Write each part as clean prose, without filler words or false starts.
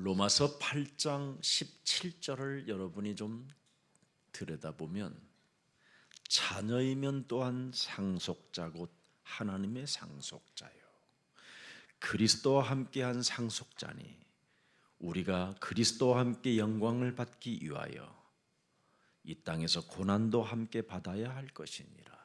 로마서 8장 17절을 여러분이 좀 들여다보면 자녀이면 또한 상속자 곧 하나님의 상속자요. 그리스도와 함께한 상속자니 우리가 그리스도와 함께 영광을 받기 위하여 이 땅에서 고난도 함께 받아야 할 것이니라.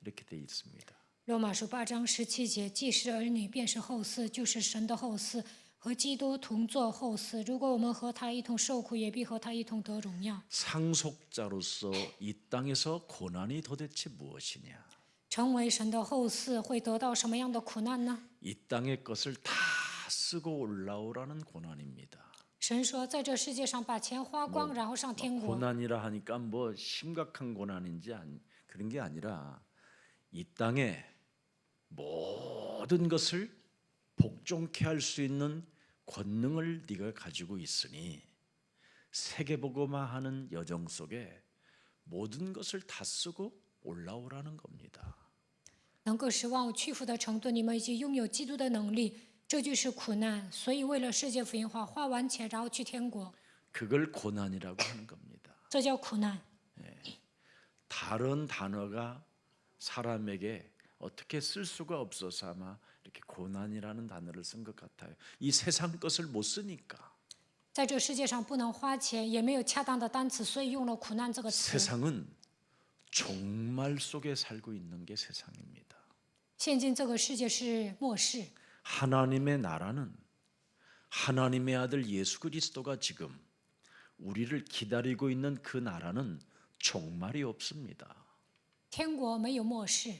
이렇게 되어 있습니다. 罗马书8章17节，既是儿女，便是后嗣，就是神的后嗣，和基督同作后嗣。如果我们和他一同受苦，也必和他一同得荣耀。 상속자로서 이 땅에서 고난이 도대체 무엇이냐? 成为神的后嗣会得到什么样的苦难呢？ 이 땅의 것을 다 쓰고 올라오라는 고난입니다. 神说，在这世界上把钱花光，然后上天国。 고난이라 하니까 뭐 심각한 고난인지 그런 게 아니라 이 땅에 모든 것을 복종케 할 수 있는 권능을 네가 가지고 있으니 세계복음화하는 여정 속에 모든 것을 다 쓰고 올라오라는 겁니다. 能够使万物屈服的程度，你们已经拥有基督的能力，这就是苦难。所以为了世界福音化，花完钱然后去天国， 그걸 고난이라고 하는 겁니다. 这叫苦难。 다른 단어가 사람에게 어떻게 쓸 수가 없어서 아마 이렇게 고난이라는 단어를 쓴 것 같아요. 이 세상 것을 못 쓰니까. 在这世界上不能花钱，也没有恰当的单词，所以用了苦难这个词。 세상은 종말 속에 살고 있는 게 세상입니다. 现今这个世界是末世， 하나님의 나라는 하나님의 아들 예수 그리스도가 지금 우리를 기다리고 있는 그 나라는 종말이 없습니다. 天国没有末世。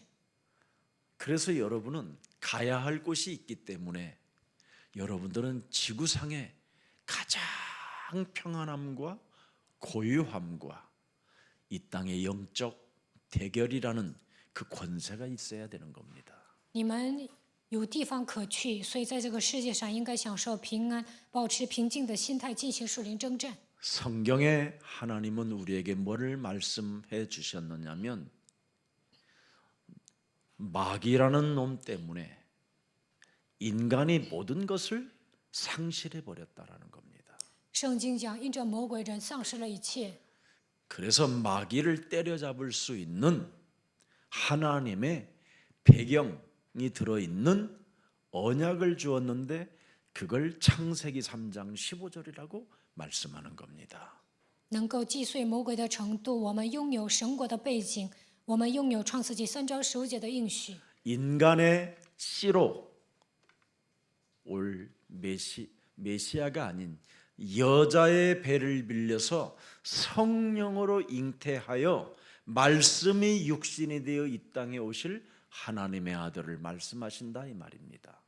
그래서 여러분은 가야 할 곳이 있기 때문에 여러분들은 지구상에 가장 평안함과 고요함과 이 땅의 영적 대결이라는 그 권세가 있어야 되는 겁니다. 你们有地方可去，所以在这个世界上应该享受平安，保持平静的心态，进行属灵征战。 성경에 하나님은 우리에게 뭐를 말씀해 주셨느냐면 마귀라는 놈 때문에 인간이 모든 것을 상실해 버렸다라는 겁니다. 圣经讲，因着魔鬼人丧失了一切， 그래서 마귀를 때려잡을 수 있는 하나님의 배경이 들어있는 언약을 주었는데 그걸 창세기 3장 15절이라고 말씀하는 겁니다. 能够击碎魔鬼的程度，我们拥有神国的背景，我们拥有创世纪3章15节的应许。 인간의 씨로 올 메시아가 아닌 여자의 배를 빌려서 성령으로 잉태하여 말씀이 육신이 되어 이 땅에 오실 하나님의 아들을 말씀하신다 이 말입니다.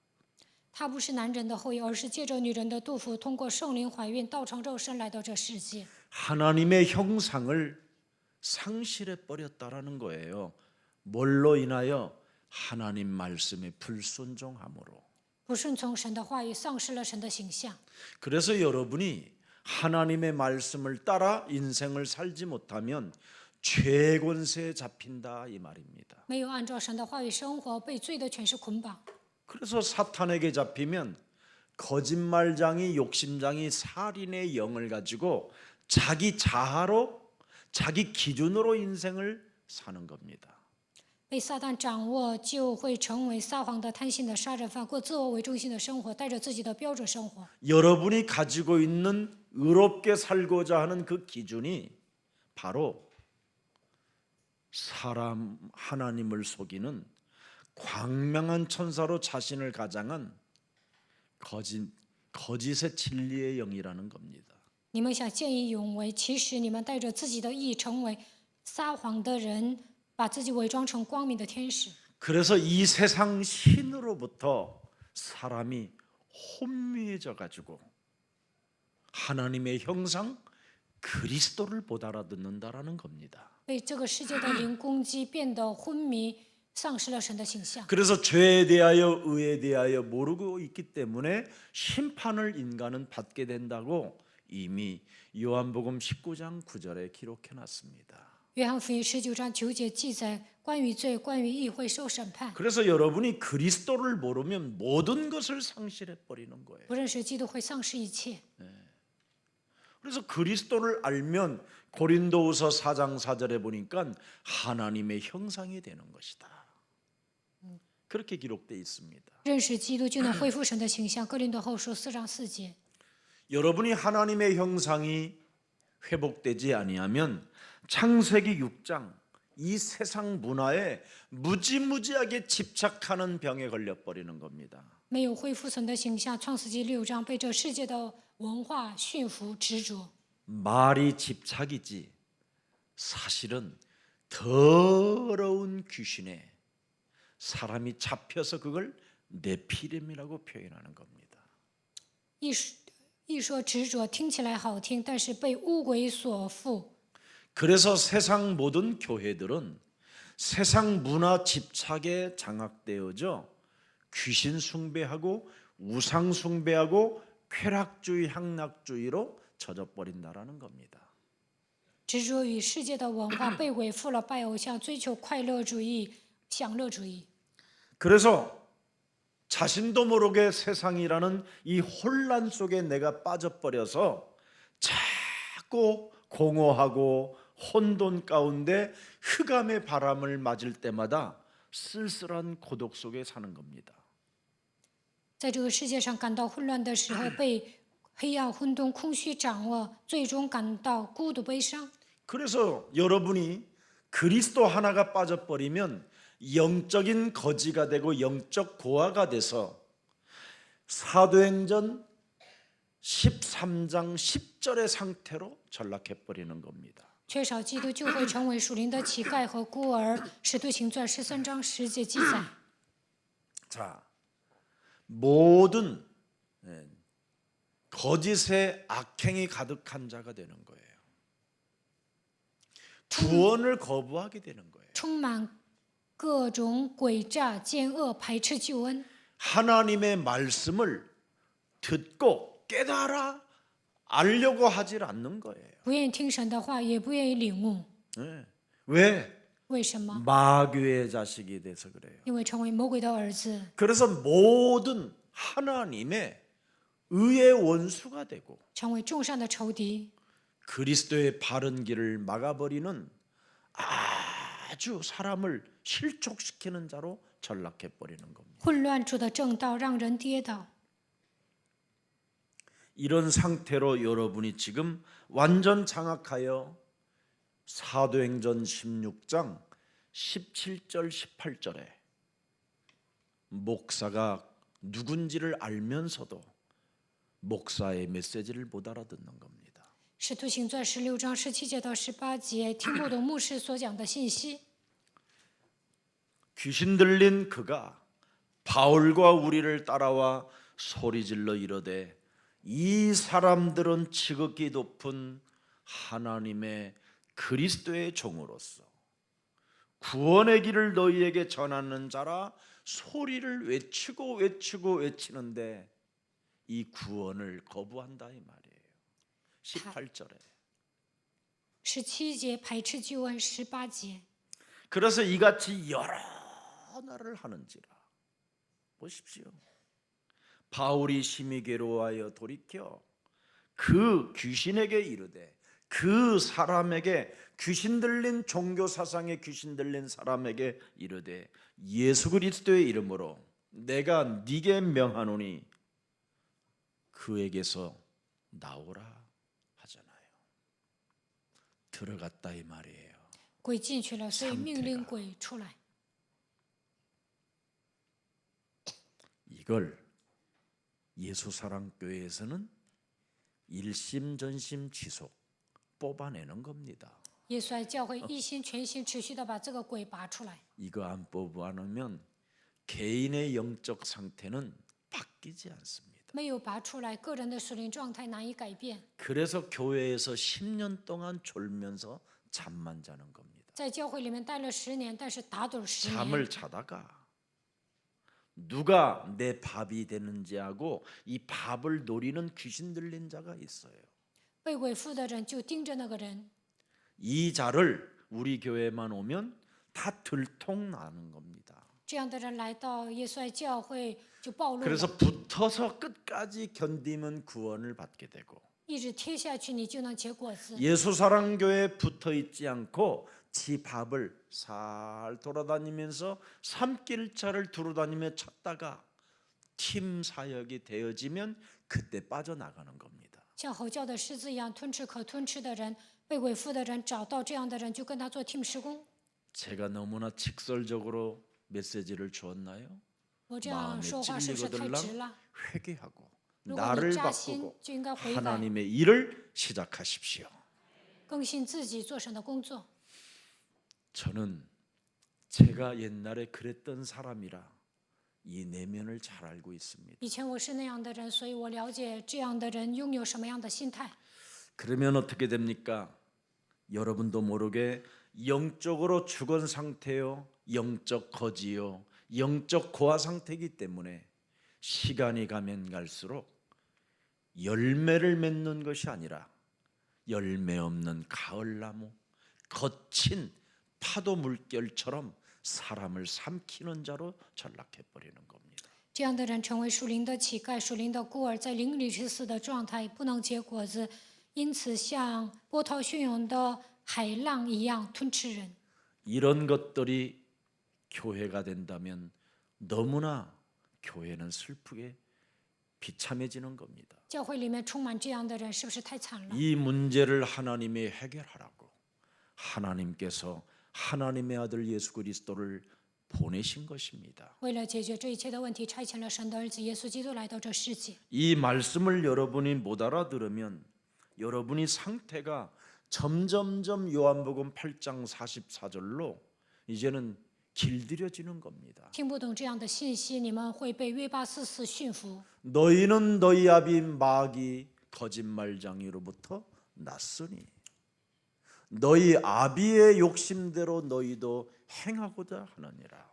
他不是男人的后裔，而是借着女人的肚腹，通过圣灵怀孕，道成肉身来到这世界。 하나님의 형상을 상실해 버렸다라는 거예요. 뭘로 인하여? 하나님 말씀에 불순종함으로. 不顺从神的话语，丧失了神的形象。 그래서 여러분이 하나님의 말씀을 따라 인생을 살지 못하면 죄의 권세에 잡힌다 이 말입니다. 没有按照神的话语生活，被罪的权势捆绑。 그래서 사탄에게 잡히면 거짓말장이 욕심장이 살인의 영을 가지고 자기 자아로 자기 기준으로 인생을 사는 겁니다. 被撒旦掌握，就会成为撒谎的、贪心的杀人犯，过自我为中心的生活，带着自己的标准生活。 여러분이 가지고 있는 의롭게 살고자 하는 그 기준이 바로 사람 하나님을 속이는 광명한 천사로 자신을 가장한 거짓의 진리의 영이라는 겁니다. 你们想见义勇为，其实你们带着自己的义，成为撒谎的人，把自己伪装成光明的天使。 그래서 이 세상 신으로부터 사람이 혼미해져 가지고 하나님의 형상 그리스도를 못 알아듣는다라는 겁니다. 被这个世界的灵攻击，变得昏迷，丧失了神的形象。 그래서 죄에 대하여 의에 대하여 모르고 있기 때문에 심판을 인간은 받게 된다고 이미 요한복음 19장 9절에 기록해 놨습니다. 约翰福音19章9节记载，关于罪、关于义会受审判。 그래서 여러분이 그리스도를 모르면 모든 것을 상실해 버리는 거예요. 不认识基督会丧失一切。 그래서 그리스도를 알면 고린도후서 4장 4절에 보니까 하나님의 형상이 되는 것이다. 그렇게 기록되어 있습니다. 认识基督就能恢复神的形象。哥林多后书4章4节。 여러분이 하나님의 형상이 회복되지 아니하면 창세기 6장 이 세상 문화에 무지무지하게 집착하는 병에 걸려 버리는 겁니다. 没有恢复神的形象，创世纪6章被这世界的文化驯服执着。 말이 집착이지 사실은 더러운 귀신에 사람이 잡혀서 그걸 네피림이라고 표현하는 겁니다. 一说执着听起来好听，但是被污鬼所附。 그래서 세상 모든 교회들은 세상 문화 집착에 장악되어져 귀신 숭배하고 우상 숭배하고 쾌락주의 향락주의로 젖어버린다라는 겁니다. 执着于世界的文化，被鬼附了，拜偶像，追求快乐主义、享乐主义。 그래서 자신도 모르게 세상이라는 이 혼란 속에 내가 빠져버려서 자꾸 공허하고 혼돈 가운데 흑암의 바람을 맞을 때마다 쓸쓸한 고독 속에 사는 겁니다. 在这个世界上感到混乱的时候，被黑暗、混沌、空虚掌握，最终感到孤独、悲伤。 그래서 여러분이 그리스도 하나가 빠져버리면 영적인 거지가 되고 영적 고아가 돼서 사도행전 13장 10절의 상태로 전락해버리는 겁니다. 缺少基督就会成为属灵的乞丐和孤儿。使徒行传13章10节记载。 자, 모든 거짓의 악행이 가득한 자가 되는 거예요. 구원을 거부하게 되는 거예요. 充满各种诡诈、奸恶，排斥救恩。 하나님의 말씀을 듣고 깨달아 알려고 하질 않는 거예요. 不愿意听神的话，也不愿意领悟。 왜? 为什么？ 마귀의 자식이 돼서 그래요. 因为成为魔鬼的儿子， 그래서 모든 하나님의 의의 원수가 되고 成为众善的仇敌， 그리스도의 바른 길을 막아버리는 아주 사람을 실족시키는 자로 전락해 버리는 겁니다. 混乱主的正道让人跌倒。 이런 상태로 여러분이 지금 완전 장악하여 사도행전 16장 17절 18절에 목사가 누군지를 알면서도 목사의 메시지를 못 알아듣는 겁니다. 使徒行传16章17节到18节，听不懂牧师所讲的信息。 귀신 들린 그가 바울과 우리를 따라와 소리질러 이르되 이 사람들은 지극히 높은 하나님의 그리스도의 종으로서 구원의 길을 너희에게 전하는 자라 소리를 외치는데 이 구원을 거부한다 이 말이에요. 18절에. 17节排斥救恩，18节。 그래서 이같이 여러 날을 하는지라. 보십시오. 바울이 심히 괴로워하여 돌이켜 그 귀신에게 이르되 그 사람에게 귀신 들린 종교 사상에 귀신 들린 사람에게 이르되 예수 그리스도의 이름으로 내가 네게 명하노니 그에게서 나오라 하잖아요. 들어갔다 이 말이에요. 鬼进去了，所以命令鬼出来。 이걸 예수사랑교회에서는 일심전심 지속 뽑아내는 겁니다. 耶稣爱教会一心全心持续的把这个鬼拔出来。 이거 안 뽑아내면 개인의 영적 상태는 바뀌지 않습니다. 没有拔出来，个人的属灵状态难以改变。 그래서 교회에서 10년 동안 졸면서 잠만 자는 겁니다. 在教会里面待了10年，但是打盹10 잠을 年。 자다가 누가 내 밥이 되는지 하고 이 밥을 노리는 귀신 들린 자가 있어요. 被鬼附的人就盯着那个人， 이 자를 우리 교회만 오면 다 들통나는 겁니다. 这样的人来到耶稣爱教会就暴露了， 그래서 붙어서 끝까지 견디면 구원을 받게 되고 一直贴下去，你就能结果子。 예수사랑교회에 붙어 있지 않고 지 밥을 살 돌아다니면서 산길차를 두루다니며 찾다가 팀 사역이 되어지면 그때 빠져나가는 겁니다. 像吼叫的狮子一样吞吃可吞吃的人，被鬼附的人找到这样的人，就跟他做 team 施工。 제가 너무나 직설적으로 메시지를 주었나요? 我这样 마음에 说话是不是太直 찔리거들랑 了？ 회개하고 如果你 나를 扎心， 바꾸고 就应该悔改， 하나님의 일을 시작하십시오. 更新自己做神的工作。 저는 제가 옛날에 그랬던 사람이라 이 내면을 잘 알고 있습니다. 以前我是那样的人，所以我了解这样的人拥有什么样的心态。 그러면 어떻게 됩니까? 여러분도 모르게 영적으로 죽은 상태요, 영적 거지요, 영적 고아 상태이기 때문에 시간이 가면 갈수록 열매를 맺는 것이 아니라 열매 없는 가을나무, 거친 파도 물결처럼 사람을 삼키는 자로 전락해 버리는 겁니다. 这样的人成为属灵的乞丐、属灵的孤儿，在灵里去死的状态，不能结果子，因此像波涛汹涌的海浪一样吞吃人。 이런 것들이 교회가 된다면 너무나 교회는 슬프게 비참해지는 겁니다. 教会里面充满这样的人，是不是太惨了？ 이 문제를 하나님이 해결하라고 하나님께서 하나님의 아들 예수 그리스도를 보내신 것입니다. 为了解决这一切的问题，差遣了神的儿子耶稣基督来到这世界。 이 말씀을 여러분이 못 알아들으면 여러분이 상태가 점점점 요한복음 8장 44절로 이제는 길들여지는 겁니다. 听不懂这样的信息，你们会被约巴四四驯服。 너희는 너희 아비 마귀 거짓말장이로부터 났으니 너희 아비의 욕심대로 너희도 행하고자 하느니라.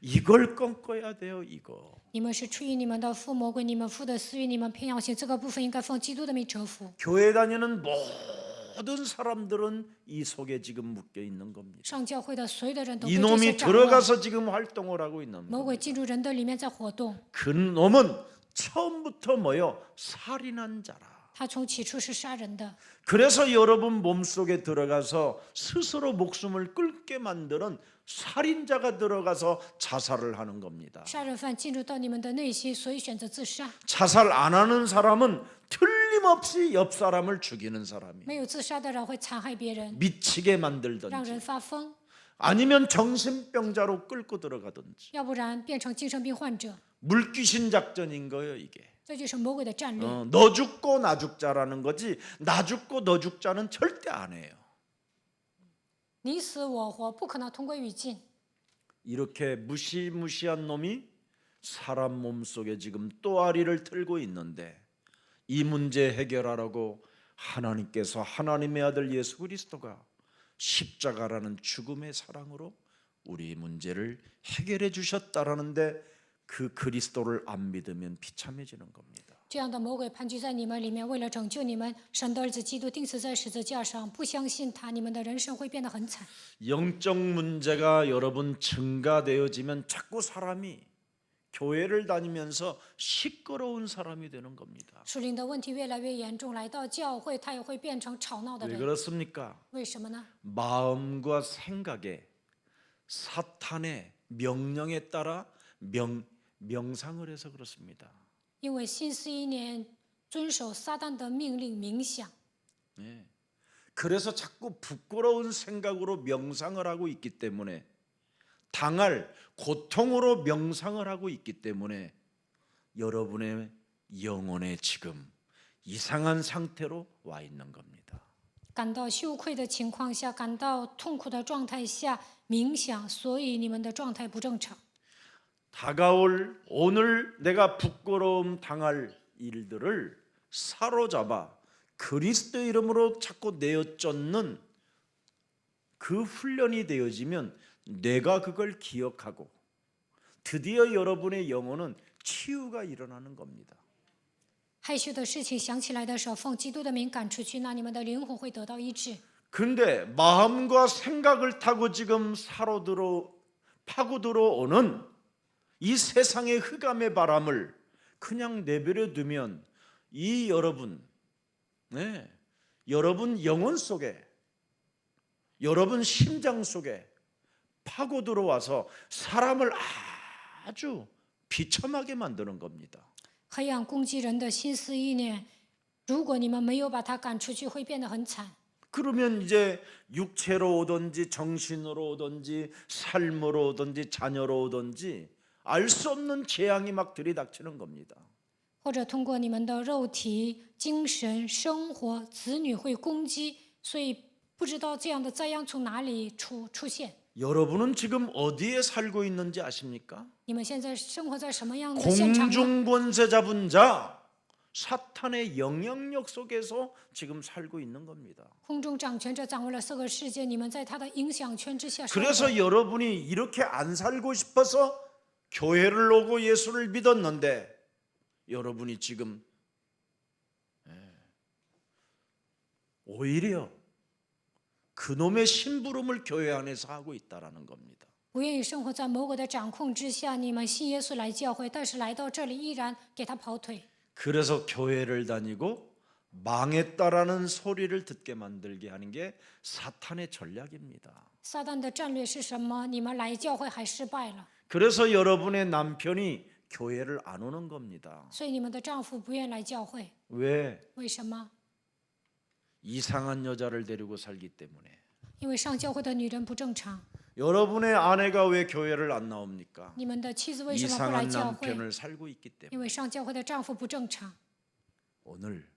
이걸 꺾어야 돼요. 이거. 你们是出于你们的父魔鬼，你们父的私欲，你们偏要行这个部分，应该奉基督的名折服。 교회 다니는 모든 사람들은 이 속에 지금 묶여 있는 겁니다. 上教会的所有的人都被这些 이놈이 掌握， 들어가서 지금 활동을 하고 있는 魔 겁니다. 鬼进入人的里面在活动。 그 놈은 처음부터 뭐요? 살인한 자라. 他从起初是杀人的， 그래서 여러분 몸속에 들어가서 스스로 목숨을 끊게 만드는 살인자가 들어가서 자살을 하는 겁니다. 杀人犯进入到你们的内心，所以选择自杀。 자살 안 하는 사람은 틀림없이 옆 사람을 죽이는 사람이 没有自杀的人会残害别人， 미치게 让 만들든지 人发疯， 아니면 정신병자로 끌고 들어가든지 要不然变成精神病患者。 물귀신 작전인 거예요 이게. 这就是魔鬼的战略。 너 죽고 나 죽자라는 거지 나 죽고 너 죽자는 절대 안 해요. 你死我活，不可能同归于尽。 이렇게 무시무시한 놈이 사람 몸속에 지금 또아리를 틀고 있는데 이 문제 해결하라고 하나님께서 하나님의 아들 예수 그리스도가 십자가라는 죽음의 사랑으로 우리 문제를 해결해 주셨다라는데 그 그리스도를 안 믿으면 비참해지는 겁니다. 这样的魔鬼盘踞在你们里面，为了拯救你们，神的儿子基督钉死在十字架上，不相信他，你们的人生会变得很惨。 영적 문제가 여러분 증가되어지면 자꾸 사람이 교회를 다니면서 시끄러운 사람이 되는 겁니다. 属灵的问题越来越严重，来到教会，他也会变成吵闹的 왜 人。 그렇습니까? 为什么呢？ 마음과 생각에 사탄의 명령에 따라 명상을 해서 그렇습니다. 因为心思意念遵守撒旦的命令冥想， 네. 그래서 자꾸 부끄러운 생각으로 명상을 하고 있기 때문에 당할 고통으로 명상을 하고 있기 때문에 여러분의 영혼에 지금 이상한 상태로 와 있는 겁니다. 感到羞愧的情况下，感到痛苦的状态下冥想，所以你们的状态不正常。 다가올 오늘 내가 부끄러움 당할 일들을 사로잡아 그리스도 이름으로 자꾸 내어쫓는 그 훈련이 되어지면 뇌가 그걸 기억하고 드디어 여러분의 영혼은 치유가 일어나는 겁니다. 害羞的事情想起来的时候，奉基督的名赶出去，那你们的灵魂会得到医治。 근데 마음과 생각을 타고 지금 파고 들어오는 이 세상의 흑암의 바람을 그냥 내버려 두면 이 여러분, 여러분 영혼 속에, 여러분 심장 속에 파고 들어와서 사람을 아주 비참하게 만드는 겁니다. 黑暗攻击人的心思意念，如果你们没有把它赶出去，会变得很惨。 그러면 이제 육체로 오든지 정신으로 오든지 삶으로 오든지 자녀로 오든지 알 수 없는 재앙이 막 들이닥치는 겁니다. 或者通过你们的肉体、精神、生活、子女会攻击，所以不知道这样的灾殃从哪里出现。 여러분은 지금 어디에 살고 있는지 아십니까? 你们现在生活在什么样的现场呢？ 공중권세 잡은 자 사탄의 영향력 속에서 지금 살고 있는 겁니다. 空中掌权者掌握了这个世界，你们在他的影响圈之下生活。 그래서 여러분이 이렇게 안 살고 싶어서 교회를 오고 예수를 믿었는데 여러분이 지금 오히려 그놈의 심부름을 교회 안에서 하고 있다라는 겁니다. 不愿意生活在魔鬼的掌控之下，你们信耶稣来教会，但是来到这里依然给他跑腿。 그래서 교회를 다니고 망했다라는 소리를 듣게 만들게 하는 게 사탄의 전략입니다. 撒旦的战略是什么？你们来教会还失败了， 그래서 여러분의 남편이 교회를 안 오는 겁니다. 所以你们的丈夫不愿意来教会。 왜? 为什么？ 이상한 여자를 데리고 살기 때문에. 因为上教会的女人不正常。 여러분의 아내가 왜 교회를 안 나옵니까? 你们的妻子为什么不来 이상한 教会？ 남편을 살고 있기 因 때문에. 为上教会的丈夫不正常。 오늘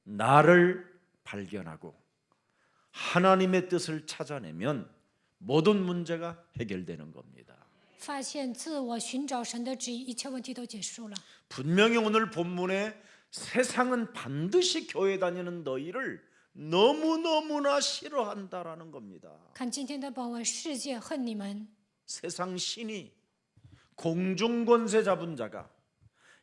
나를 발견하고 하나님의 뜻을 찾아내면 모든 문제가 해결되는 겁니다. 发现自我，寻找神的旨意，一切问题都结束了。 분명히 오늘 본문에 세상은 반드시 교회 다니는 너희를 너무너무나 싫어한다라는 겁니다. 看今天的本文，世界恨你们， 세상 신이 공중권세 잡은 자가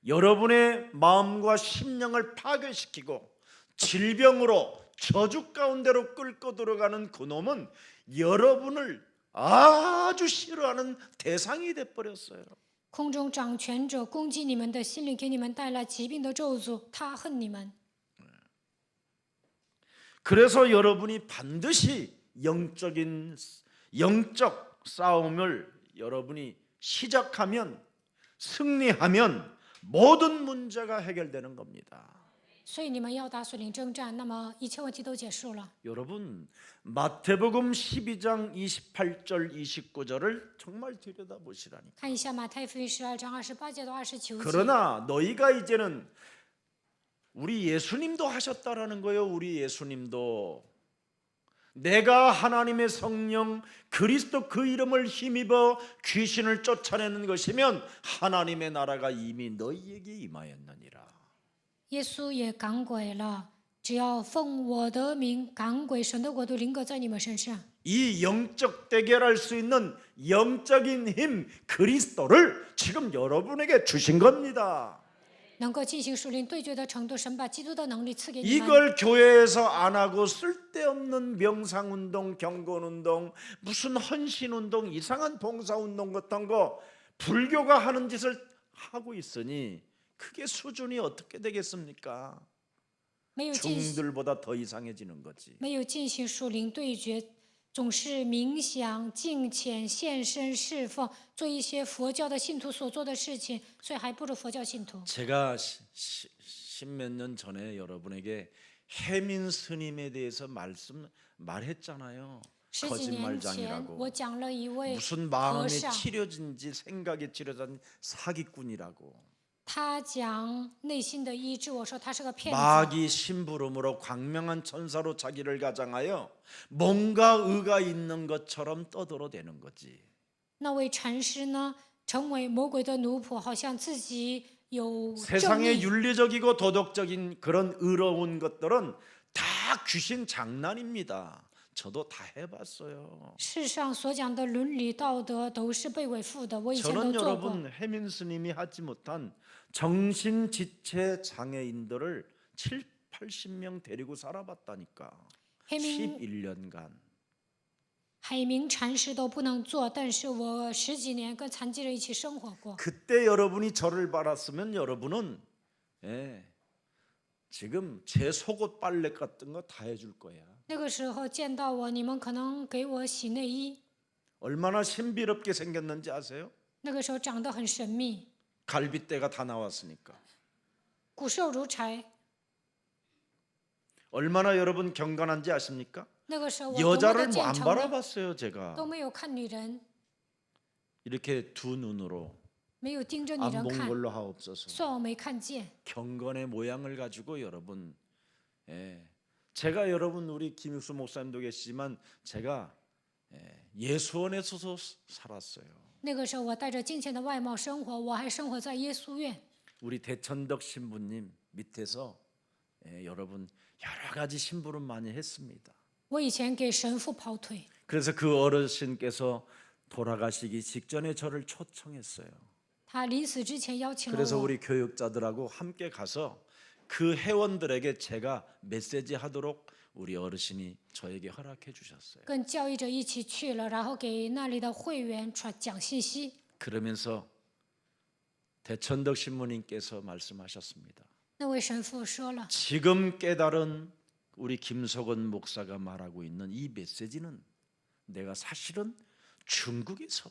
여러분의 마음과 심령을 파괴시키고 질병으로 저주 가운데로 끌고 들어가는 그놈은 여러분을 아주 싫어하는 대상이 돼버렸어요. 空中掌权者攻击你们的心灵，给你们带来疾病的咒诅，他恨你们。 그래서 여러분이 반드시 영적 싸움을 여러분이 시작하면 승리하면 모든 문제가 해결되는 겁니다. 所以你们要打属灵征战，那么一切问题都结束了。 여러분 마태복음 12장 28절 29절을 정말 들여다보시라니. 看一下马太福音12章28节到29节。 그러나 너희가 이제는 우리 예수님도 하셨다라는 거예요. 우리 예수님도 내가 하나님의 성령 그리스도 그 이름을 힘입어 귀신을 쫓아내는 것이면 하나님의 나라가 이미 너희에게 임하였느니라. 耶稣也赶鬼了，只要奉我的名赶鬼，神的国度临格在你们身上。 이 영적 대결할 수 있는 영적인 힘 그리스도를 지금 여러분에게 주신 겁니다. 能够进行属灵对决的程度，神把基督的能力赐给你们。 이걸 교회에서 안 하고 쓸데없는 명상운동, 경건운동, 무슨 헌신운동, 이상한 봉사운동 같은 거 불교가 하는 짓을 하고 있으니 그게 수준이 어떻게 되겠습니까? 没有进 중들보다 더 이상해지는 거지. 没有进行属灵对决，总是冥想、敬虔、献身、侍奉，做一些佛教的信徒所做的事情，所以还不如佛教信徒。 제가 십몇 년 전에 여러분에게 해민 스님에 대해서 말했잖아요. 十几年前，我 거짓말장이라고. 讲了一位 무슨 和 마음에 尚， 치료진지 생각에 치료진 사기꾼이라고. 他讲内心的医治，我说他是个骗子。 마귀 심부름으로 광명한 천사로 자기를 가장하여 뭔가 의가 있는 것처럼 떠들어대는 거지. 那位禅师呢，成为魔鬼的奴仆，好像自己有正 세상의 义。 윤리적이고 도덕적인 그런 의로운 것들은 다 귀신 장난입니다. 저도 다 해봤어요. 世上所讲的伦理道德都是被伪附的，我以前都 저는 做过。 여러분 해민 스님이 하지 못한 정신지체 장애인들을 70, 80명 데리고 살아봤다니까. 黑明 11년간 海明禅师都不能做，但是我10几年跟残疾人一起生活过。 그때 여러분이 저를 받았으면 여러분은 지금 제 속옷 빨래 같은 거 다 해줄 거야. 那个时候见到我，你们可能给我洗内衣。 얼마나 신비롭게 생겼는지 아세요? 那个时候长得很神秘， 갈빗대가 다 나왔으니까. 骨瘦如柴。 얼마나 여러분 경건한지 아십니까? 那个时候我多么的 여자를 뭐 虔 안 诚呢， 바라봤어요. 제가 都没有看女人， 이렇게 두 눈으로 没有盯着女 안 人 본 看， 걸로 하옵소서. 算我没看见。 경건의 모양을 가지고 여러분, 제가 여러분 우리 김육수 목사님도 계시지만 제가 예수원에서도 살았어요. 那个时候我带着敬虔的外貌生活，我还生活在耶稣院。 우리 대천덕 신부님 밑에서 여러분 여러 가지 심부름 많이 했습니다. 我以前给神父跑腿， 그래서 그 어르신께서 돌아가시기 직전에 저를 초청했어요. 他临死之前邀请了 그래서 我， 우리 교육자들하고 함께 가서 그 회원들에게 제가 메시지 하도록 우리 어르신이 저에게 허락해 주셨어요. 跟教育者一起去了，然后给那里的会员讲信息。 그러면서 대천덕 신부님께서 말씀하셨습니다. 那位神父说了， 지금 깨달은 우리 김석원 목사가 말하고 있는 이 메시지는 내가 사실은 중국에서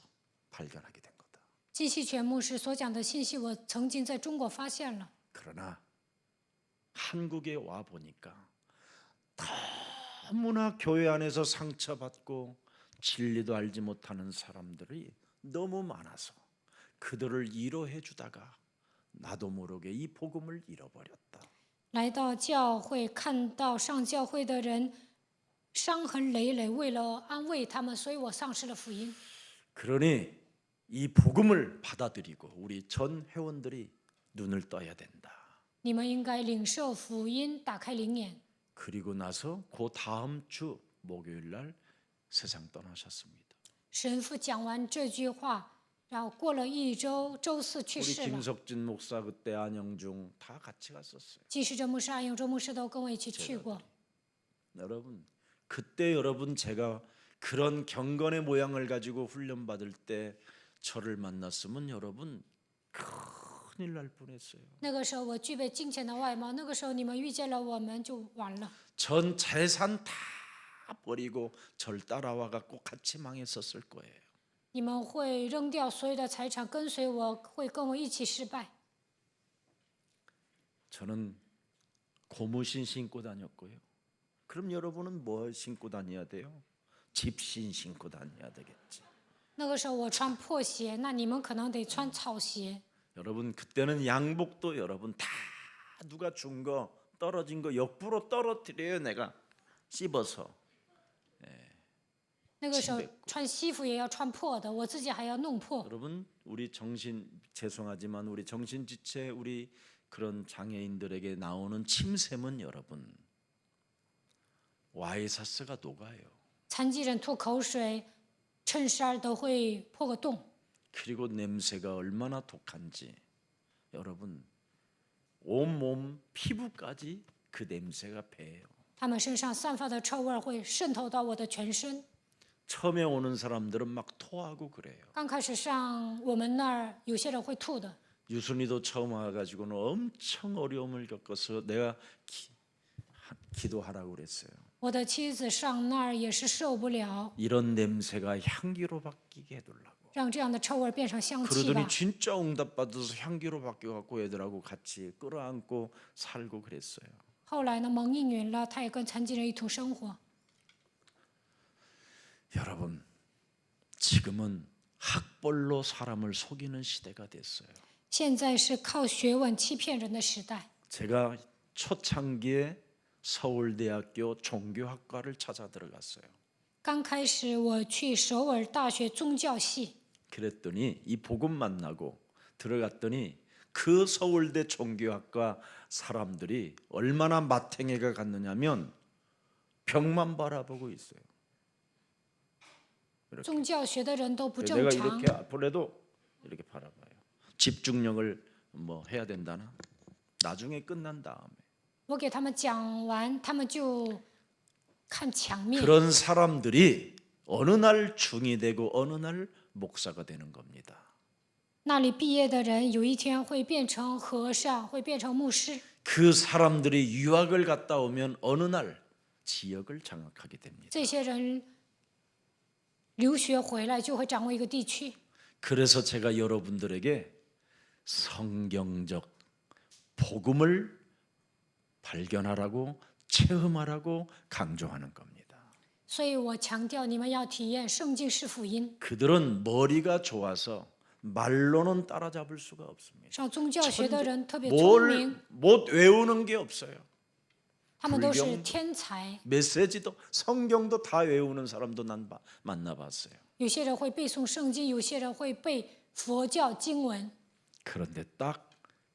발견하게 된 거다. 季希全牧师所讲的信息，我曾经在中国发现了。 그러나 한국에 와 보니까 너무나 교회 안에서 상처받고 진리도 알지 못하는 사람들이 너무 많아서 그들을 위로해 주다가 나도 모르게 이 복음을 잃어버렸다. 来到教会，看到上教会的人伤痕累累，为了安慰他们，所以我丧失了福音。 그러니 이 복음을 받아들이고 우리 전 회원들이 눈을 떠야 된다. 你们应该领受福音，打开灵眼。 그리고 나서 그 다음 주 목요일 날 세상 떠나셨습니다. 神父讲完这句话，然后过了1周，周四去 우리 世了。 김석진 목사 그때 안영중 다 같이 갔었어요. 季世哲牧师、安永洲牧师都跟我一起去过。 여러분 그때 여러분 제가 그런 경건의 모양을 가지고 훈련 받을 때 저를 만났으면 여러분 큰일 날 뻔했어요. 那个时候我具备敬虔的外貌，那个时候你们遇见了我们就完了。 전 재산 다 버리고 절 따라와 갖고 같이 망했었을 거예요. 你们会扔掉所有的财产，跟随我，会跟我一起失败。 저는 고무신 신고 다녔고요. 그럼 여러분은 뭐 신고 다녀야 돼요? 집신 신고 다녀야 되겠지. 那个时候我穿破鞋，那你们可能得穿草鞋。 여러분 그때는 양복도 여러분 다 누가 준 거 떨어진 거 옆으로 떨어뜨려요. 내가 씹어서. 那个时候穿西服也要穿破的，我自己还要弄破。 여러분 우리 죄송하지만 우리 정신지체 우리 그런 장애인들에게 나오는 침샘은 여러분 와이사스가 녹아요. 残疾人吐口水，衬衫都会破个洞。 그리고 냄새가 얼마나 독한지 여러분 온몸 피부까지 그 냄새가 배요. 他们身上散发的臭味会渗透到我的全身。 처음에 오는 사람들은 막 토하고 그래요. 刚开始上我们那儿，有些人会吐的。 유순이도 처음 와가지고는 엄청 어려움을 겪어서 내가 기도하라고 그랬어요. 我的妻子上那儿也是受不了， 이런 냄새가 향기로 바뀌게 해달라고. 让这样的臭味变成香气 그러더니 吧。 진짜 응답받아서 향기로 바뀌어갖고 애들하고 같이 끌어안고 살고 그랬어요. 后来呢，蒙应允了，他也跟残疾人一同生活。 여러분 지금은 학벌로 사람을 속이는 시대가 됐어요. 现在是靠学问欺骗人的时代。 제가 초창기에 서울대학교 종교학과를 찾아 들어갔어요. 刚开始我去首尔大学宗教系， 그랬더니 이 복음 만나고 들어갔더니 그 서울대 종교학과 사람들이 얼마나 마탱이가 갔느냐면 벽만 바라보고 있어요. 宗教学的人都不 내가 正常。 이렇게 앞으로도 이렇게 바라봐요. 집중력을 뭐 해야 된다나 나중에 끝난 다음에 我给他们讲完，他们就看墙面。 그런 사람들이 어느 날 중이 되고 어느 날 목사가 되는 겁니다. 那里毕业的人，有一天会变成和尚，会变成牧师。 그 사람들이 유학을 갔다 오면 어느 날 지역을 장악하게 됩니다. 这些人留学回来就会掌握一个地区。 그래서 제가 여러분들에게 성경적 복음을 발견하라고 체험하라고 강조하는 겁니다. 所以我强调你们要体验圣经是福音。 그들은 머리가 좋아서 말로는 따라잡을 수가 없습니다. 上宗教学的人特别聪明， 못 외우는 게 없어요. 他们都是天才。 메시지도 성경도 다 외우는 사람도 난 만나봤어요. 有些人会背诵圣经，有些人会背佛教经文， 그런데 딱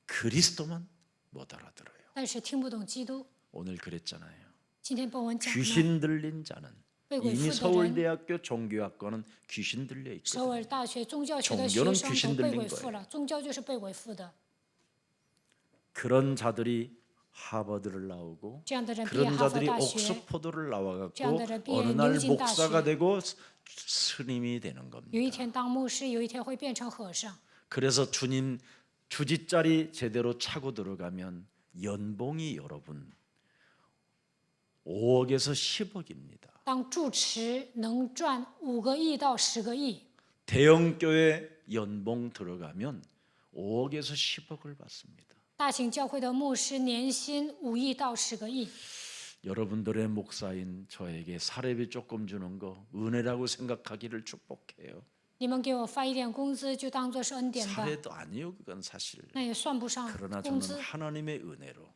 그리스도만 못 알아들어요. 但是听不懂基督。 오늘 그랬잖아요. 今天本文讲了， 귀신 들린 자는 被鬼 이미 附的人， 서울대학교 종교학과는 귀신 들려 首 있거든요. 尔大学宗教学的 종교는 学 귀신 生都被 들린 鬼附了，宗教就是被鬼附的。 그런 자들이 하버드를 나오고 这样的人毕业 그런 哈佛 자들이 大学， 옥스퍼드를 나와갖고 这样的人毕业 어느 날 牛津大 목사가 学， 되고 스님이 되는 有 겁니다. 一天当牧师，有一天会变成和尚。 그래서 주님 주지짜리 제대로 차고 들어가면 연봉이 여러분 5억에서 10억입니다. 当住持能赚5个亿到10个亿， 대형 교회 연봉 들어가면 5억에서 10억을 받습니다. 大型教会的牧师年薪5亿到10个亿。 여러분들의 목사인 저에게 사례비 조금 주는 거 은혜라고 생각하기를 축복해요. 你们给我发一点工资，就当做是恩典吧， 사례도 아니요 그건 사실. 那也算不上 그러나 工 저는 资。 하나님의 은혜로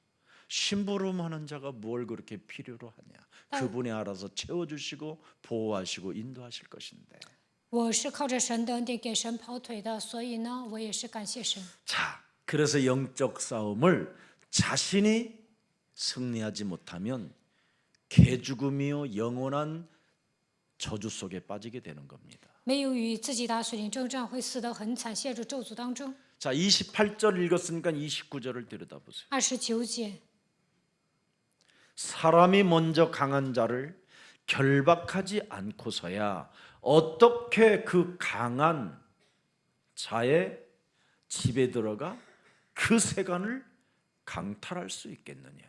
심부름하는 자가 뭘 그렇게 필요로 하냐. 그분이 알아서 채워주시고 보호하시고 인도하실 것인데. 我是靠着神的恩典给神跑腿的，所以呢，我也是感谢神。 자, 그래서 영적 싸움을 자신이 승리하지 못하면 개죽음이요 영원한 저주 속에 빠지게 되는 겁니다. 没有与自己打水灵征战，会死得很惨，陷入咒诅当中。 자, 28절 읽었으니까 29절을 들여다보세요. 29节， 사람이 먼저 강한 자를 결박하지 않고서야 어떻게 그 강한 자의 집에 들어가 그 세간을 강탈할 수 있겠느냐.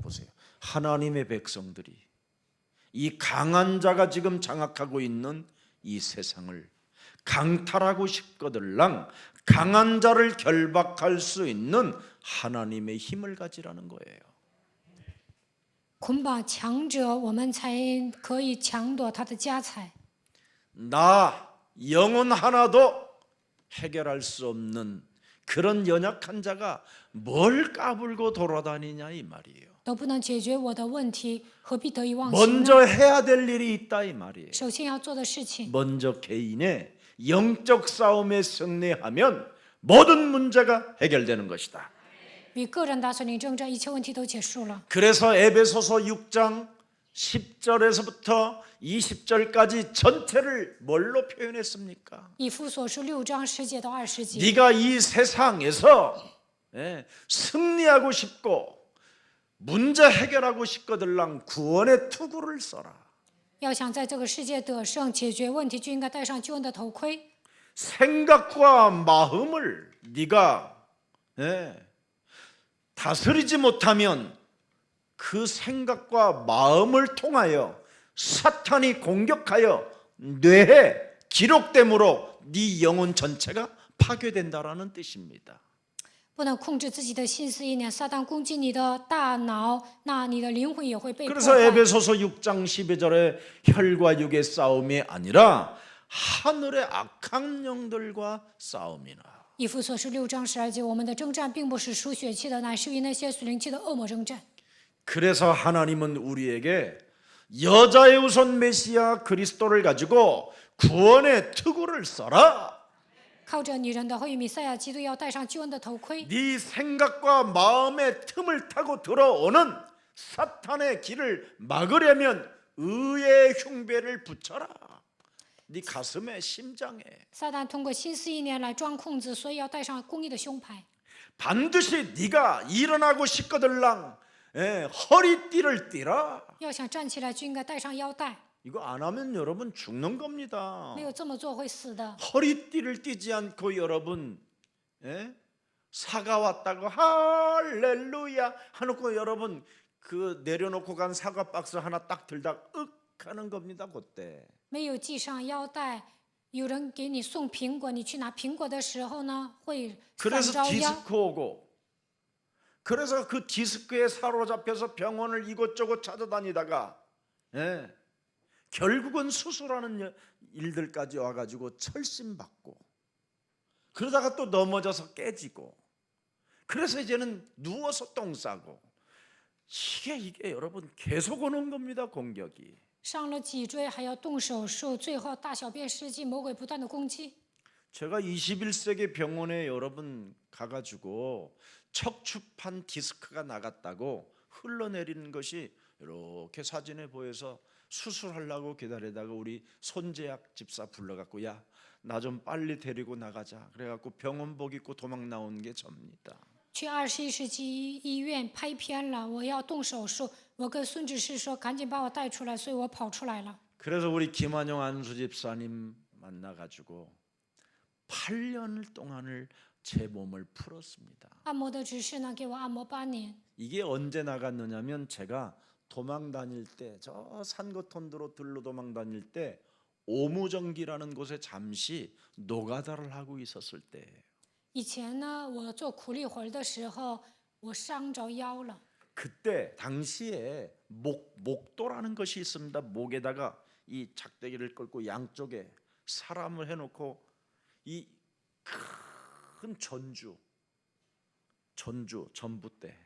보세요. 하나님의 백성들이 이 강한 자가 지금 장악하고 있는 이 세상을 강탈하고 싶거들랑 강한 자를 결박할 수 있는 하나님의 힘을 가지라는 거예요. 捆绑强者，我们才可以抢夺他的家财。 나 영혼 하나도 해결할 수 없는 그런 연약한 자가 뭘 까불고 돌아다니냐 이 말이에요. 都不能解决我的问题，何必得意忘形呢？ 먼저 해야 될 일이 있다 이 말이에요. 首先要做的事情， 먼저 개인의 영적 싸움에 승리하면 모든 문제가 해결되는 것이다. 与个人打水灵征战，一切问题都结束了。 그래서 에베소서 6장 10절에서부터 20절까지 전체를 뭘로 표현했습니까? 以弗所书6章10节到20节， 네가 이 세상에서 승리하고 싶고 문제 해결하고 싶거들랑 구원의 투구를 써라. 要想在这个世界得胜、解决问题，就应该戴上救恩的头盔。 생각과 마음을 네가 다스리지 못하면 그 생각과 마음을 통하여 사탄이 공격하여 뇌에 기록됨으로 네 영혼 전체가 파괴된다라는 뜻입니다. 不能控制自己的心思意念，撒旦攻击你的大脑，那你的灵魂也会被破 그래서 坏。 에베소서 6장 12절에 혈과 육의 싸움이 아니라 하늘의 악한 영들과 싸움이나. 以弗所书6章12节，我们的征战并不是属血气的，乃是与那些属灵气的恶魔征战。 그래서 하나님은 우리에게 여자의 우선 메시아 그리스도를 가지고 구원의 투구를 써라. 靠着女人的后裔弥赛亚基督，要戴上救恩的头盔。 네 생각과 마음의 틈을 타고 들어오는 사탄의 길을 막으려면 의의 흉배를 붙여라. 네 가슴에 심장에. 撒旦通过心思意念来装控制，所以要戴上公义的胸牌。 반드시 네가 일어나고 싶거들랑 허리띠를 띠라. 要想站起来，就应该带上腰带。 이거 안 하면 여러분 죽는 겁니다. 没有这么做会死的。 허리띠를 띠지 않고 여러분 사과 왔다고 할렐루야 하놓고 여러분 그 내려놓고 간 사과 박스 하나 딱 들다 윽 하는 겁니다. 그때. 没有系上腰带，有人给你送苹果，你去拿苹果的时候呢，会反 그래서 着腰。 디스크 오고 그래서 그 디스크에 사로잡혀서 병원을 이곳저곳 찾아다니다가 결국은 수술하는 일들까지 와가지고 철심받고 그러다가 또 넘어져서 깨지고 그래서 이제는 누워서 똥 싸고 이게 여러분 계속 오는 겁니다. 공격이. 上了脊椎还要动手术，最后大小便失禁，魔鬼不断的攻击。 제가 21세기 병원에 여러분 가가지고 척추판 디스크가 나갔다고 흘러내리는 것이 이렇게 사진에 보여서 수술하려고 기다리다가 우리 손재학 집사 불러갖고 야 나 좀 빨리 데리고 나가자 그래갖고 병원복 입고 도망 나온 게 접니다. 去21世纪医院拍片了，我要动手术，我跟孙执事说赶紧把我带出来，所以我跑出来了。 그래서 우리 김한용 안수 집사님 만나가지고 8년 동안을 제 몸을 풀었습니다. 按摩的执事呢，给我按摩8年。 이게 언제 나갔느냐면 제가 도망 다닐 때 저 산거톤도로 들로 도망 다닐 때 오무정기라는 곳에 잠시 노가다를 하고 있었을 때예요. 以前呢，我做苦力活的时候，我伤着腰了。 그때 당시에 목도라는 것이 있습니다. 목에다가 이 작대기를 끌고 양쪽에 사람을 해놓고 이 큰 전부대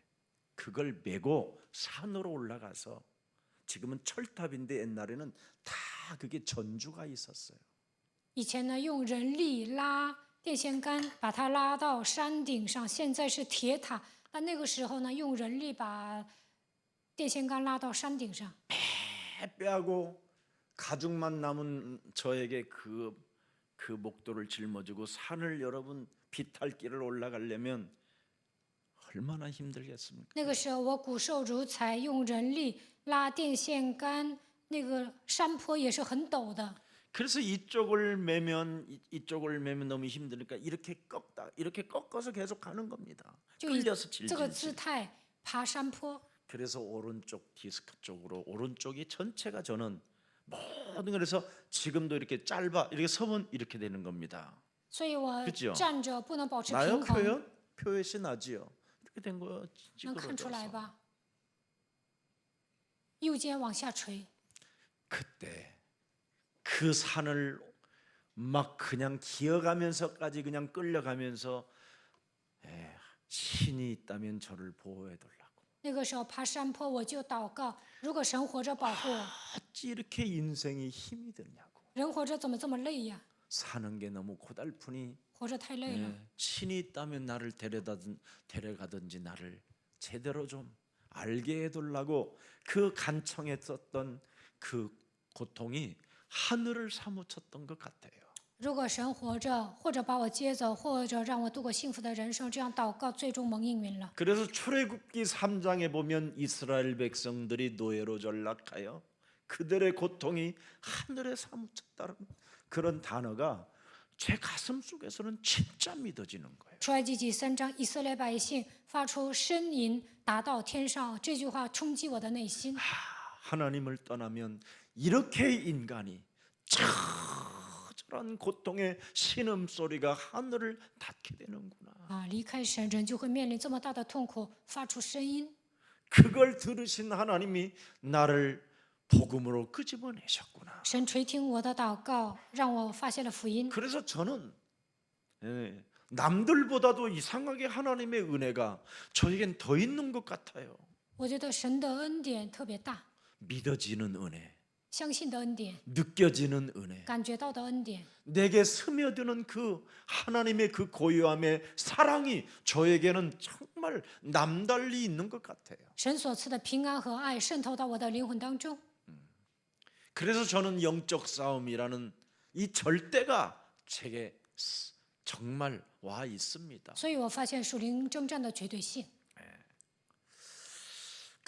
그걸 메고 산으로 올라가서 지금은 철탑인데 옛날에는 다 그게 전주가 있었어요. 以前呢，用人力拉电线杆，把它拉到山顶上。现在是铁塔，但那个时候呢，用人力把电线杆拉到山顶上。 빼하고 가죽만 남은 저에게 그 목도를 짊어지고 산을 여러분 비탈길을 올라가려면 얼마나 힘들겠습니까? 那个时候我骨瘦如柴，用人力拉电线杆，那个山坡也是很陡的。 그래서 이쪽을 매면 너무 힘드니까 이렇게 꺾어서 계속 가는 겁니다. 就以 끌려서 这个姿 질질. 态爬山坡。 그래서 오른쪽 디스크 쪽으로 오른쪽이 전체가 저는 모든 그래서 지금도 이렇게 짧아 이렇게 서면 이렇게 되는 겁니다. 所以我 그죠 站着不能保持 나요 平衡， 표현이 나지요. 이렇게 된 거예요. 能看出来 찌그러져서. 吧？右肩往下垂。 그때 그 산을 막 그냥 기어가면서까지 그냥 끌려가면서 신이 있다면 저를 보호해달라고. 那个时候爬山坡，我就祷告：如果神活着保护我， 어찌 이렇게 인생이 힘이 드냐고. 人活着怎么这么累呀？ 사는 게 너무 고달프니 活着太累了。 신이 있다면 나를 데려가든지 나를 제대로 좀 알게 해달라고 그 간청했었던 그 고통이 하늘을 사무쳤던 것 같아요. 如果神活着，或者把我接走，或者让我度过幸福的人生，这样祷告最终蒙应允了。 그래서 출애굽기 3장에 보면 이스라엘 백성들이 노예로 전락하여 그들의 고통이 하늘에 사무쳤다는 그런 단어가 제 가슴 속에서는 진짜 믿어지는 거예요. 出埃及记3章，以色列百姓发出呻吟，达到天上，这句话冲击我的内心。 하나님을 떠나면 이렇게 인간이 저런 고통의 신음소리가 하늘을 닫게 되는구나. 啊，离开神，人就会面临这么大的痛苦，发出声音。 그걸 들으신 하나님이 나를 복음으로 끄집어내셨구나. 神垂听我的祷告，让我发现了福音。 그래서 저는 남들보다도 이상하게 하나님의 은혜가 저에겐 더 있는 것 같아요. 我觉得神的恩典特别大， 믿어지는 은혜, 相信的恩典， 느껴지는 은혜, 感觉到的恩典， 내게 스며드는 그 하나님의 그 고요함의 사랑이 저에게는 정말 남달리 있는 것 같아요. 神所赐的平安和爱渗透到我的灵魂当中。 그래서 저는 영적 싸움이라는 이 절대가 제게 정말 와 있습니다. 所以我发现属灵征战的绝对性。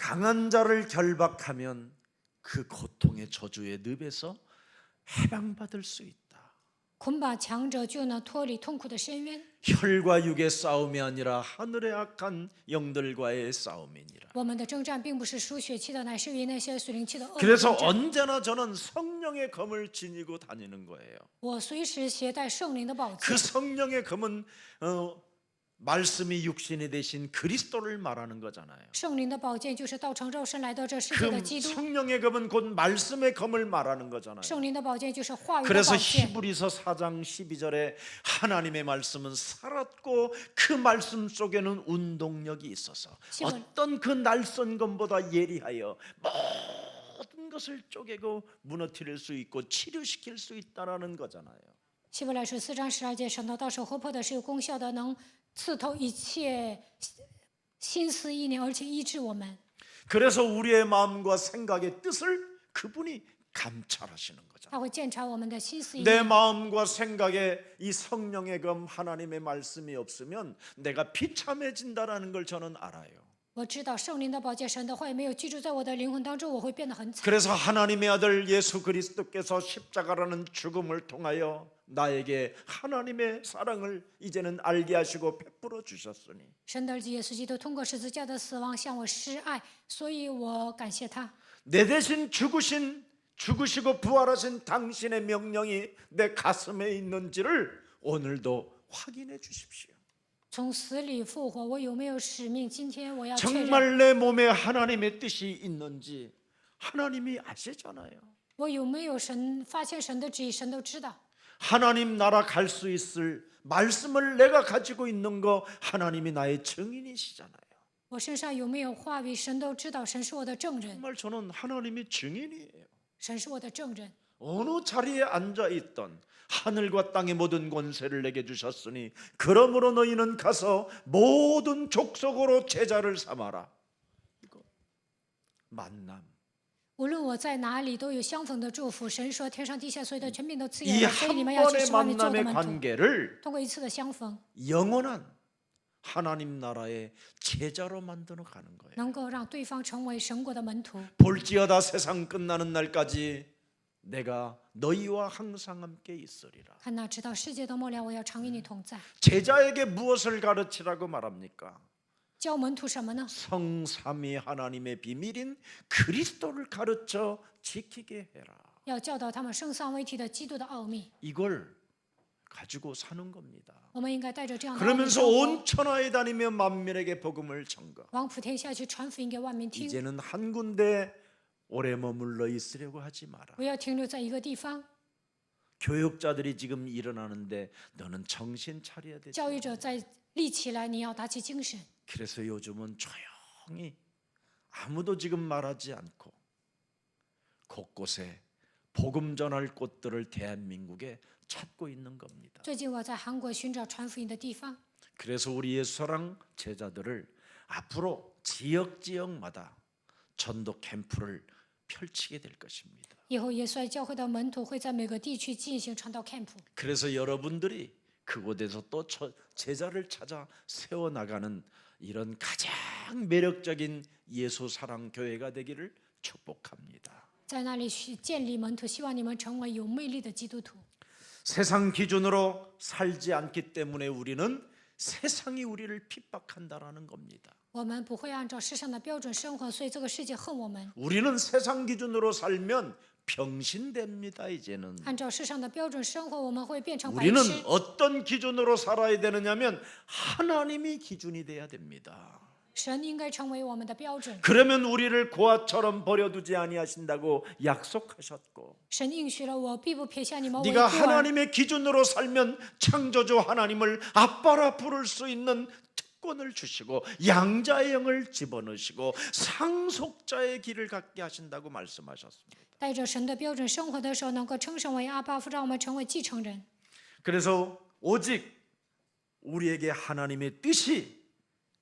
강한 자를 결박하면 그 고통의 저주의 늪에서 해방받을 수 있다. 捆绑强者就能脱离痛苦的深渊。 혈과 육의 싸움이 아니라 하늘의 악한 영들과의 싸움이니라. 我们的征战并不是属血气的，乃是与那些属灵气的恶魔 그래서 征战。 언제나 저는 성령의 검을 지니고 다니는 거예요. 我随时携带圣灵的宝剑 그 ， 성령의 검은 말씀이 육신이 되신 그리스도를 말하는 거잖아요. 圣灵的宝剑就是道成肉身来到这世界 그 的基督， 성령의 검은 곧 말씀의 검을 말하는 거잖아요. 圣灵的宝剑就是话语的 그래서 宝剑。 히브리서 4장 12절에 하나님의 말씀은 살았고 그 말씀 속에는 운동력이 있어서 어떤 그 날선 검보다 예리하여 모든 것을 쪼개고 무너뜨릴 수 있고 치료시킬 수 있다라는 거잖아요. 希伯来书4章12节，神的到手活泼的是有功效的，能刺透一切心思意念，而且医治我们。 그래서 우리의 마음과 생각의 뜻을 그분이 감찰하시는 거죠. 他会鉴察我们的心思意 내 念。 마음과 생각에 이 성령의 검 하나님의 말씀이 없으면 내가 비참해진다라는 걸 저는 알아요. 我知道圣灵的宝剑，神的话语没有居住在我的灵魂当中，我会变得很惨。 그래서 하나님의 아들 예수 그리스도께서 십자가라는 죽음을 통하여 나에게 하나님의 사랑을 이제는 알게 하시고 베풀어 주셨으니 神的儿子耶稣基督通过十字架的死亡向我施爱，所以我感谢他。 내 대신 죽으시고 부활하신 당신의 명령이 내 가슴에 있는지를 오늘도 확인해 주십시오. 从死里复活，我有没有使命？今天我要确认， 정말 내 몸에 하나님의 뜻이 있는지 하나님이 아시잖아요. 我有没有发现神的旨意，神都知道。 하나님 나라 갈 수 있을 말씀을 내가 가지고 있는 거 하나님이 나의 증인이시잖아요. 我身上有没有话语，神都知道。神是我的证人， 정말 저는 하나님이 증인이에요. 神是我的证人。 어느 자리에 앉아 있던 하늘과 땅의 모든 권세를 내게 주셨으니 그러므로 너희는 가서 모든 족속으로 제자를 삼아라. 이거 만남. 无论我在哪里，都有相逢的祝福。神说：“天上地下所有的权柄都赐给 이 我，所以你 한 们要去 번의 使万民做我的 만남의 门徒。 관계를 通过一次的相逢， 영원한 하나님 나라의 제자로 만들어 가는 거예요. 能够让对方成为神国的门徒。 볼지어다 세상 끝나는 날까지 내가 너희와 항상 함께 있으리라. 看那直到世界的末了，我要常与你同在。 제자에게 무엇을 가르치라고 말합니까? 教门徒什么呢？ 성삼위 하나님의 비밀인 그리스도를 가르쳐 지키게 해라. 要教导他们圣三位一体的基督的奥秘。 이걸 가지고 사는 겁니다. 我们应该带着这样的奥秘 그러면서 生活 온 천하에 다니며 만민에게 복음을 전거. 往普天下去传福音给万民听。 이제는 한 군데 오래 머물러 있으려고 하지 마라. 不要停留在一个地方。 교육자들이 지금 일어나는데 너는 정신 차려야 돼. 教育者在立起来，你要打起精神。 그래서 요즘은 조용히 아무도 지금 말하지 않고 곳곳에 복음 전할 곳들을 대한민국에 찾고 있는 겁니다. 最近我在韩国寻找传福音的地方。 그래서 우리 예수사랑 제자들을 앞으로 지역마다 전도 캠프를 펼치게 될 것입니다. 以后耶稣爱教会的门徒会在每个地区进行传道 camp。 그래서 여러분들이 그곳에서 또 제자를 찾아 세워나가는 이런 가장 매력적인 예수사랑 교회가 되기를 축복합니다. 在那里去建立门徒，希望你们成为有魅力的基督徒。 세상 기준으로 살지 않기 때문에 우리는 세상이 우리를 핍박한다라는 겁니다. 我们不会按照世上的标准生活，所以这个世界恨我们。 우리는 세상 기준으로 살면 병신됩니다. 이제는 按照世上的标准生活，我们会变成白 우리는 痴。 어떤 기준으로 살아야 되느냐면 하나님이 기준이 돼야 됩니다. 神应该成为我们的标准。 그러면 우리를 고아처럼 버려두지 아니하신다고 약속하셨고 神应许了我，必不撇下你们为孤 네가 儿。 하나님의 기준으로 살면 창조주 하나님을 아빠라 부를 수 있는 특권을 주시고 양자의 영을 집어넣으시고 상속자의 길을 갖게 하신다고 말씀하셨습니다. 带着神的标准生活的时候，能够称神为阿爸父，让我们成为继承人。 그래서 오직 우리에게 하나님의 뜻이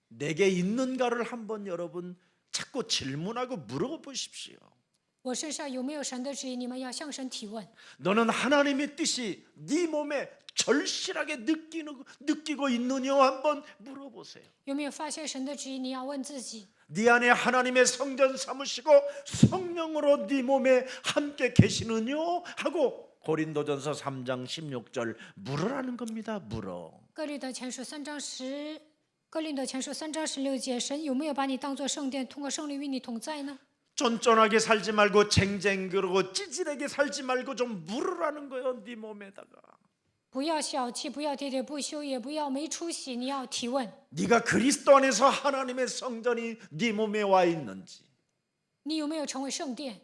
내게 있는가를 한번 여러분 자꾸 질문하고 물어보십시오. 我身上有没有神的旨意？你们要向神提问。 너는 하나님의 뜻이 네 몸에 절실하게 느끼고 있느냐 한번 물어보세요. 有没有发现神的旨意？你要问自己。 네 안에 하나님의 성전 삼으시고 성령으로 네 몸에 함께 계시느냐 하고 고린도전서 3장 16절 물으라는 겁니다. 물어. 哥林多前书3章16节，神有没有把你当作圣殿，通过圣灵与你同在呢？ 쫀쫀하게 살지 말고 쟁쟁그러고 찌질하게 살지 말고 좀 물으라는 거예요. 네 몸에다가. 不要小气，不要喋喋不休，也不要没出息，你要提问。 네가 그리스도 안에서 하나님의 성전이 네 몸에 와 있는지, 你有没有成为圣殿？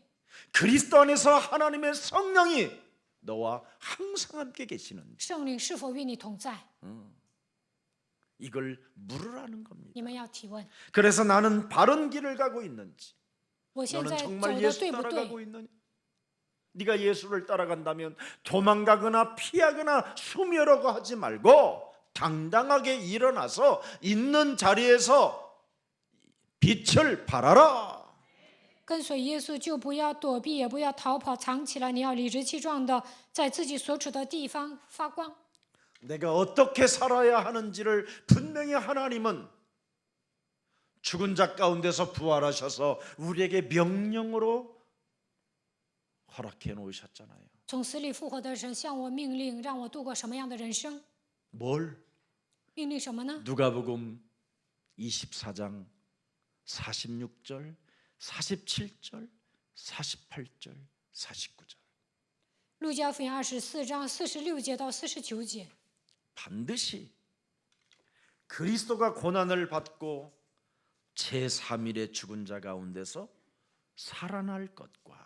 그리스도 안에서 하나님의 성령이 너와 항상 함께 계시는지, 圣灵是否与你同在？ 이걸 물으라는 겁니다. 你们要提问。 그래서 나는 바른 길을 가고 있는지, 我现 너는 在走 정말 的 예수 对不 따라가고 对？ 있느냐? 네가 예수를 따라간다면 도망가거나 피하거나 숨으려고 하지 말고 당당하게 일어나서 있는 자리에서 빛을 발하라. 跟随耶稣就不要躲避，也不要逃跑藏起来，你要理直气壮的在自己所处的地方发光。 내가 어떻게 살아야 하는지를 분명히 하나님은 죽은 자 가운데서 부활하셔서 우리에게 명령으로 허락해 놓으셨잖아요. 从死里复活的神向我命令，让我度过什么样的人生？ 뭘? 命令什么呢？ 누가복음 24장 46절, 47절, 48절, 49절. 路加福音24章46节到49节， 반드시 그리스도가 고난을 받고 제3일에 죽은 자 가운데서 살아날 것과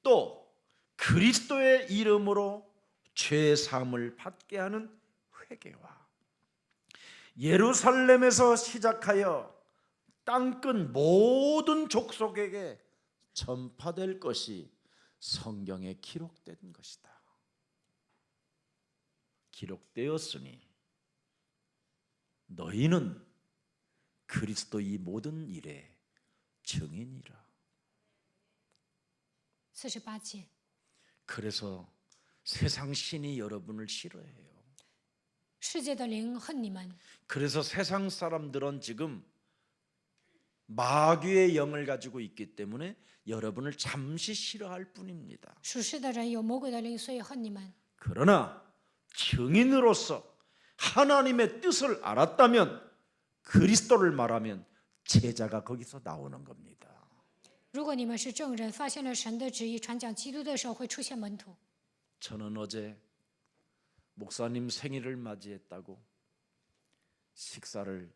또 그리스도의 이름으로 죄 사함을 받게 하는 회개와 예루살렘에서 시작하여 땅끝 모든 족속에게 전파될 것이 성경에 기록된 것이다. 기록되었으니 너희는 그리스도 이 모든 일의 증인이라. 48节。 그래서 세상 신이 여러분을 싫어해요. 世界的灵恨你们， 그래서 세상 사람들은 지금 마귀의 영을 가지고 있기 때문에 여러분을 잠시 싫어할 뿐입니다. 属世的人有魔鬼的灵，所以恨你们。 그러나 증인으로서 하나님의 뜻을 알았다면 그리스도를 말하면 제자가 거기서 나오는 겁니다. 如果你们是证人，发现了神的旨意，传讲基督的时候会出现门徒。 저는 어제 목사님 생일을 맞이했다고 식사를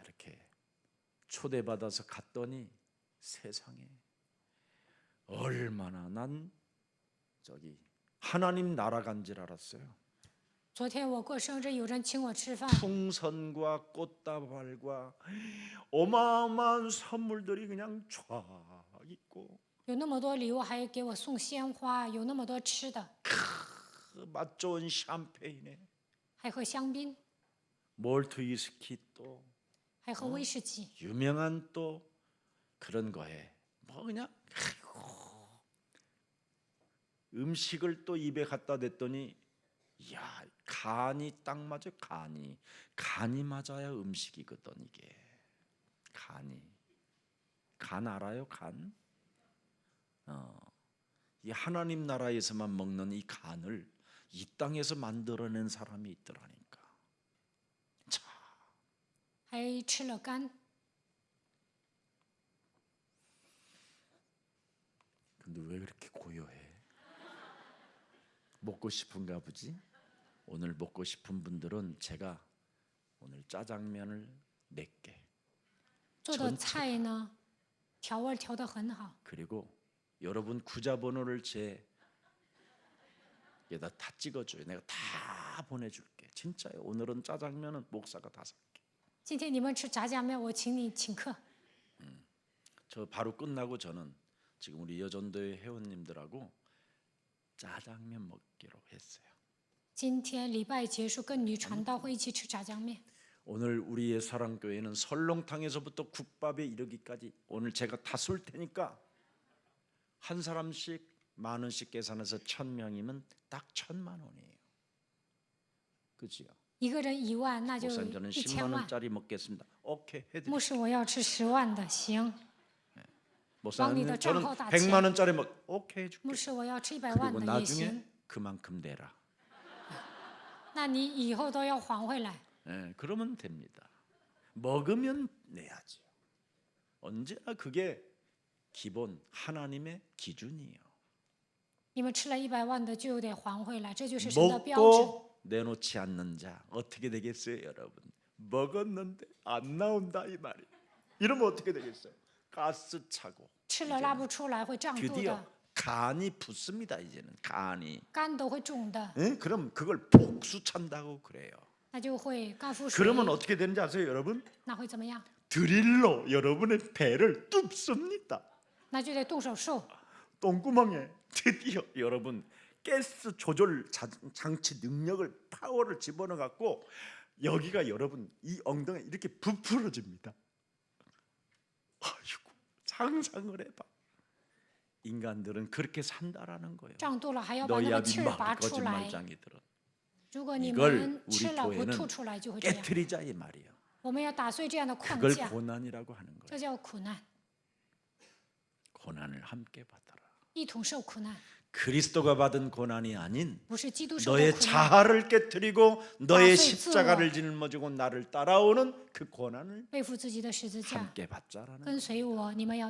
이렇게 초대받아서 갔더니 세상에 얼마나 난 저기 하나님 나라 간 줄 알았어요. 昨天我过生日，有人请我吃饭， 풍선과 꽃다발과 어마어마한 선물들이 그냥 쫙 있고 有那么多礼物，还给我送鲜花，有那么多吃的， 그 맛 좋은 샴페인에 还喝香槟， 몰트 위스키 또 还喝威士忌。 유명한 또 그런 거에 뭐 그냥 아이고, 음식을 또 입에 갖다 댔더니 야 간이 딱 맞아. 간이 맞아야 음식이거든. 이게 간 알아요? 간? 이 하나님 나라에서만 먹는 이 간을 이 땅에서 만들어낸 사람이 있더라니까. 자, 还吃了肝。 근데 왜 그렇게 고요해? 먹고 싶은가 보지? 오늘 먹고 싶은 분들은 제가 오늘 짜장면을 4개 做的菜呢，调味调得很好。 그리고 여러분 구자번호를 제 여기다 다 찍어줘요. 내가 다 보내줄게. 진짜요. 오늘은 짜장면은 목사가 5개. 今天你们吃炸酱面，我请你请客。 저 바로 끝나고 저는 지금 우리 여전도의 회원님들하고 짜장면 먹기로 했어요. 今天礼拜结束，跟女传道会一起吃炸酱面。 오늘 우리의 사랑교회는 설렁탕에서부터 국밥에 이르기까지 오늘 제가 다 쏠 테니까 한 사람씩 10,000원씩 계산해서 1,000명이면 딱 1,000,000원이에요. 그렇지요? 一个人1万，那就 목사님 저는 10,000 10만 万。 원짜리 먹겠습니다. 오케이 牧 해드릴게요. 师，我要吃10万的，行。 목사님 왕리도 저는 짱하다, 100만 원짜리 먹 오케이 해줄게. 牧师，我要吃100万 그리고 的也 나중에 行。 그만큼 내라. 那你以后都要还回来。 예, 그러면 됩니다. 먹으면 내야죠. 언제나 그게 기본 하나님의 기준이에요. 你们吃了100万的就得还回来，这就是神的标准。 먹고 내놓지 않는 자 어떻게 되겠어요, 여러분? 먹었는데 안 나온다 이 말이에요. 이러면 어떻게 되겠어요? 가스 차고 吃了拉不出来会胀肚 드디어 的， 간이 붓습니다. 이제는 간이. 肝都会肿的， 예? 그럼 그걸 복수 찬다고 그래요. 那就会肝腹水。 그러면 어떻게 되는지 아세요, 여러분? 那会怎么样？ 드릴로 여러분의 배를 뚫습니다. 那就得动手术。 똥구멍에 드디어 여러분 가스 조절 장치 능력을 파워를 집어넣어 갖고 여기가 여러분 이 엉덩이 이렇게 부풀어집니다. 아이고 상상을 해봐. 인간들은 그렇게 산다라는 거예요. 胀肚了还要把那 너희야 个气儿拔 민망 出来。 거짓말장이들은 如果你 이걸 们 우리 吃了会 교회는 吐出来，就会这样。 깨트리자 이 말이에요. 我们要打碎这样的框 그걸 架， 고난이라고 하는 这 거예요. 叫苦难， 고난을 함께 받아라. 一同受苦难， 그리스도가 받은 고난이 아닌 不是基督受的 너의 苦难， 자아를 깨뜨리고 너의 아, 십자가를 짊어지고 나를 따라오는 그 고난을 背负自己的十字架， 함께 받자라는 跟 거예요. 随我，你们要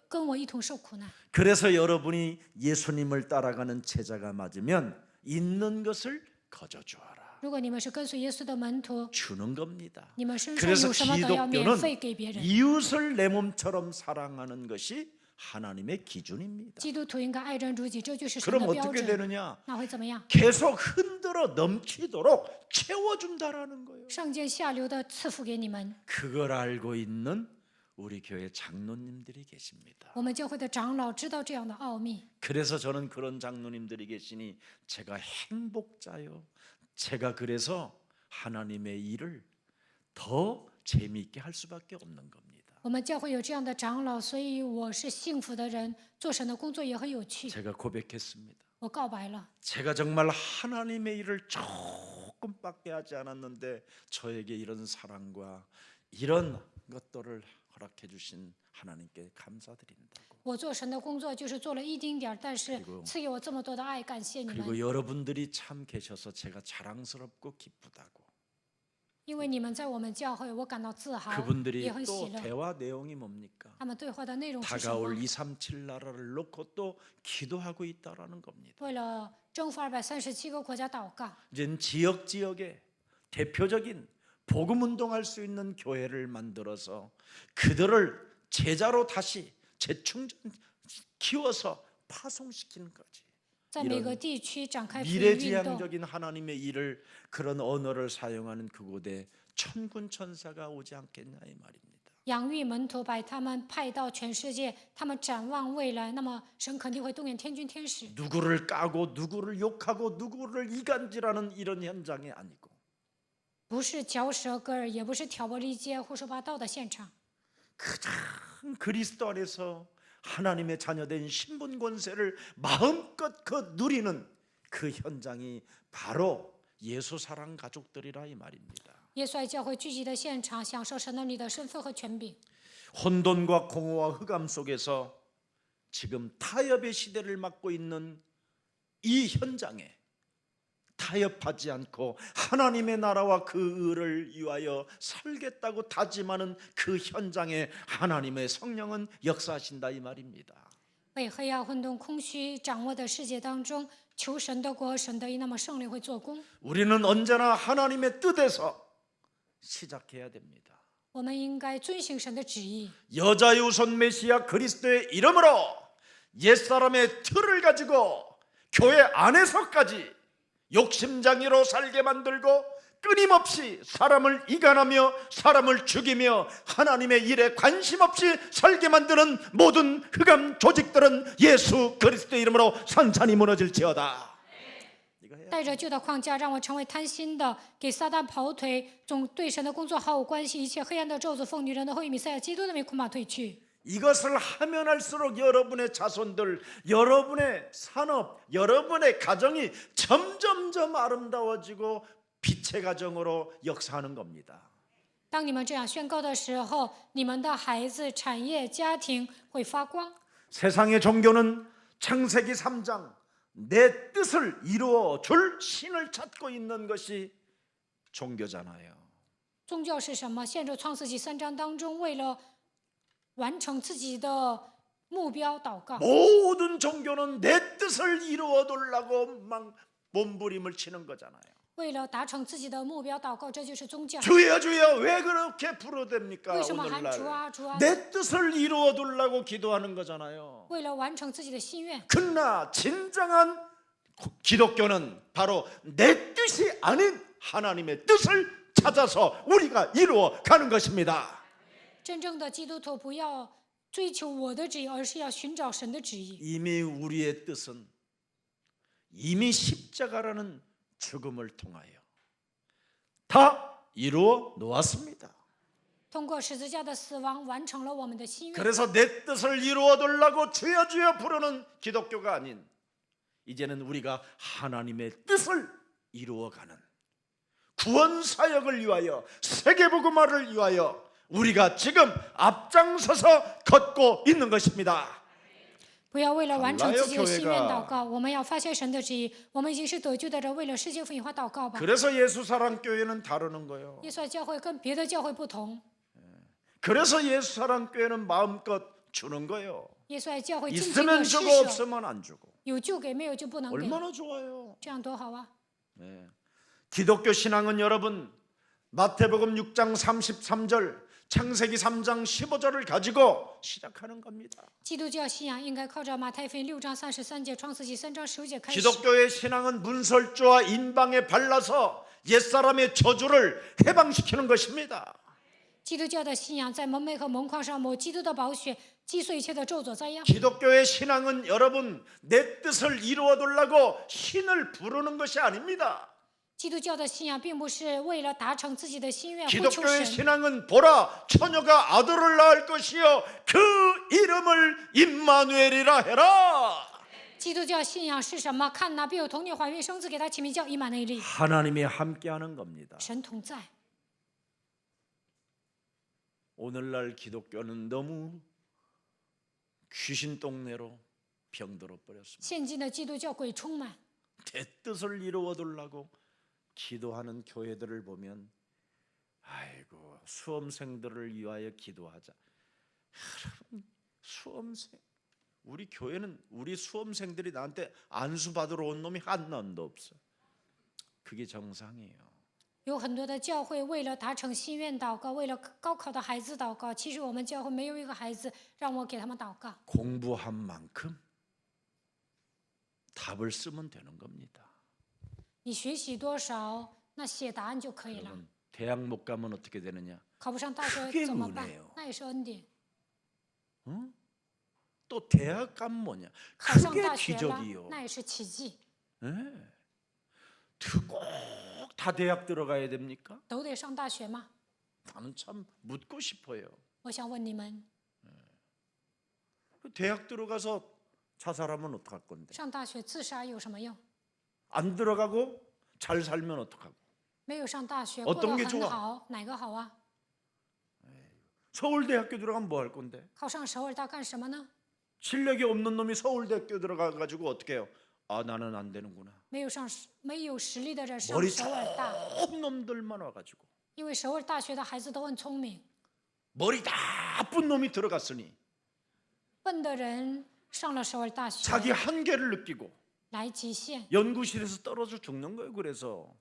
跟我一同受苦难。 그래서 여러분이 예수님을 따라가는 제자가 맞으면 있는 것을 거저주어라. 如果你们是跟随耶稣的门徒， 주는 겁니다. 你们身上 그래서 有什么都要免 기독교는 费给别人。 이웃을 내 몸처럼 사랑하는 것이 하나님의 기준입니다. 基督徒应该爱人如己，这就是神 그럼 的标 어떻게 准。 되느냐? 那会怎么样？ 계속 흔들어 넘치도록 채워준다라는 거예요. 上尖下流的赐福给你们。 그걸 알고 있는 우리 교회 장로님들이 계십니다. 我们教会的长老知道这样的奥秘， 그래서 저는 그런 장로님들이 계시니 제가 행복자요. 제가 그래서 하나님의 일을 더 재미있게 할 수밖에 없는 겁니다. 我们教会有这样的长老，所以我是幸福的人，做神的工作也很有趣。 제가 고백했습니다. 我告白了， 제가 정말 하나님의 일을 조금밖에 하지 않았는데 저에게 이런 사랑과 이런 것들을 허락해 주신 하나님께 감사드린다고. 我做神的工作就是做了一丁点儿，但是 그리고 赐给我这么多的爱，感谢你 그리고 们， 여러분들이 참 계셔서 제가 자랑스럽고 기쁘다고. 因为你们在我们教会，我感到自豪， 그분들이 也很喜 또 乐。 대화 내용이 뭡니까? 他们对话的内容是什 다가올 么？ 237 나라를 놓고 또 기도하고 있다라는 겁니다. 为了征服237个国家祷告。 이제 지역에 대표적인 복음 운동할 수 있는 교회를 만들어서 그들을 제자로 다시 재충전 키워서 파송시키는 거지. 在每个地区展开福音运动， 미래지향적인 하나님의 일을 그런 언어를 사용하는 그곳에 천군 천사가 오지 않겠냐 이 말입니다. 养育门徒，把他们派到全世界，他们展望未来，那么神肯定会动员天军天使， 누구를 까고 누구를 욕하고 누구를 이간질하는 이런 현장이 아니고 不是嚼舌根儿，也不是挑拨离间、胡说八道的现场。 가장 그리스도 안에서 하나님의 자녀된 신분 권세를 마음껏 그 누리는 그 현장이 바로 예수 사랑 가족들이라 이 말입니다. 耶稣爱教会聚集的现场，享受神儿女的身份和权柄。 혼돈과 공허와 흑암 속에서 지금 타협의 시대를 맞고 있는 이 현장에 타협하지 않고 하나님의 나라와 그 의를 위하여 살겠다고 다짐하는 그 현장에 하나님의 성령은 역사하신다 이 말입니다. 被黑暗、混沌、空虚掌握的世界当中，求神的国、神的义，那么圣灵会做工。 우리는 언제나 하나님의 뜻에서 시작해야 됩니다. 我们应该遵行神的旨意。 여자의 우선 메시아 그리스도의 이름으로 옛사람의 틀을 가지고 교회 안에서까지 욕심장애로 살게 만들고 끊임없이 사람을 이간하며 사람을 죽이며 하나님의 일에 관심 없이 살게 만드는 모든 흑암 조직들은 예수 그리스도의 이름으로 산산이 무너질지어다. 이거 해야 带着旧的框架，让我成为贪心的，给撒旦跑腿，总对神的工作毫无关系。一切黑暗的咒诅奉女人的后裔弥赛亚基督的名恐怕退去。 이것을 하면 할수록 여러분의 자손들, 여러분의 산업, 여러분의 가정이 점점점 아름다워지고 빛의 가정으로 역사하는 겁니다. 当你们这样宣告的时候，你们的孩子、产业、家庭会发光。 세상의 종교는 창세기 3장 내 뜻을 이루어 줄 신을 찾고 있는 것이 종교잖아요. 宗教是什么？现在创世纪3章当中，为了完成自己的目标祷告。 모든 종교는 내 뜻을 이루어 달라고 막 몸부림을 치는 거잖아요. 为了达成自己的目标祷告，这就是宗教。 주여 주여 왜 그렇게 부르됩니까? 为什么喊主 오늘날 啊主啊？ 내 뜻을 이루어 달라고 기도하는 거잖아요. 为了完成自己的心愿。 그러나 진정한 기독교는 바로 내 뜻이 아닌 하나님의 뜻을 찾아서 우리가 이루어 가는 것입니다. 真正的基督徒不要追求我的旨意，而是要寻找神的旨意。 이미 우리의 뜻은 이미 십자가라는 죽음을 통하여 다 이루어 놓았습니다. 通过十字架的死亡，完成了我们的心愿。 그래서 내 뜻을 이루어 달라고 주여 주여 부르는 기독교가 아닌 이제는 우리가 하나님의 뜻을 이루어가는 구원 사역을 위하여 세계복음화를 위하여 우리가 지금 앞장서서 걷고 있는 것입니다. 不要为了完成自己的心愿 달라요 祷告，我们要发现神的旨意。我们已经是得救的人，为了世界福音化祷告吧。 그래서 예수사랑교회는 다르는 거예요. 耶稣教会跟别的教会不同， 그래서 예수사랑교회는 마음껏 주는 거예요. 耶稣爱教会尽情 있으면 的施 주고 舍， 없으면 안 주고. 有就给，没有就不能给， 얼마나 좋아요. 这样多好啊！ 네. 기독교 신앙은 여러분 마태복음 6장 33절 창세기 3장 15절을 가지고 시작하는 겁니다. 基督教信仰应该靠着马太福音6章33节、创世纪3章15节开始。 기독교의 신앙은 문설주와 인방에 발라서 옛사람의 저주를 해방시키는 것입니다. 基督教的信仰在蒙昧和蒙框上抹基督的宝血，击碎一切的咒诅灾殃。 기독교의 신앙은 여러분 내 뜻을 이루어 달라고 신을 부르는 것이 아닙니다. 基督教的信仰并不是为了达成自己的心愿呼求 기독교의 神。 신앙은 보라 처녀가 아들을 낳을 것이요 그 이름을 임마누엘이라 해라. 基督教信仰是什么？看哪，必有童女怀孕生子，给他起名叫以马内利， 하나님이 함께하는 겁니다. 神同在。 오늘날 기독교는 너무 귀신 동네로 병들어 버렸습니다. 现今的基督教鬼充满， 내 뜻을 이루어 달라고 기도하는 교회들을 보면 아이고 수험생들을 위하여 기도하자. 여러분 수험생 우리 교회는 우리 수험생들이 나한테 안수 받으러 온 놈이 한 놈도 없어. 그게 정상이에요. 有很多的教会为了达成心愿祷告，为了高考的孩子祷告。其实我们教会没有一个孩子让我给他们祷告。 공부한 만큼 답을 쓰면 되는 겁니다. 你学习多少，那写答案就可以了。 여러분, 대학 못 가면 어떻게 되느냐? 考不上大 그게 学怎么办 은혜요 ？那也是恩典。 또 대학 가면 뭐냐? 考上 그게 大学了 기적이요. ，那也是奇迹。 꼭 다 대학 들어가야 됩니까? 都得上大学吗？ 나는 참 묻고 싶어요. 我想问你们， 대학 들어가서 자살하면 어떡할 건데? 上大学自杀有什么用？ 안 들어가고 잘 살면 어떡하고? 没有上大学过 어떤 得 게 很 좋아 好，哪个好啊？ 서울대학교 들어가면 뭐 할 건데? 考上首尔大干什么呢？ 실력이 없는 놈이 서울대학교 들어가 가지고 어떻게 해요? 아 나는 안 되는구나. 没有实力的人上 머리 首尔大， 좋은 놈들만 와가지고 因为首尔大学的孩子都很聪明， 머리 나쁜 놈이 들어갔으니 笨的人上了首尔大学 자기 한계를 느끼고 来极限 연구실에서 떨어져 죽는 거예요. 그래서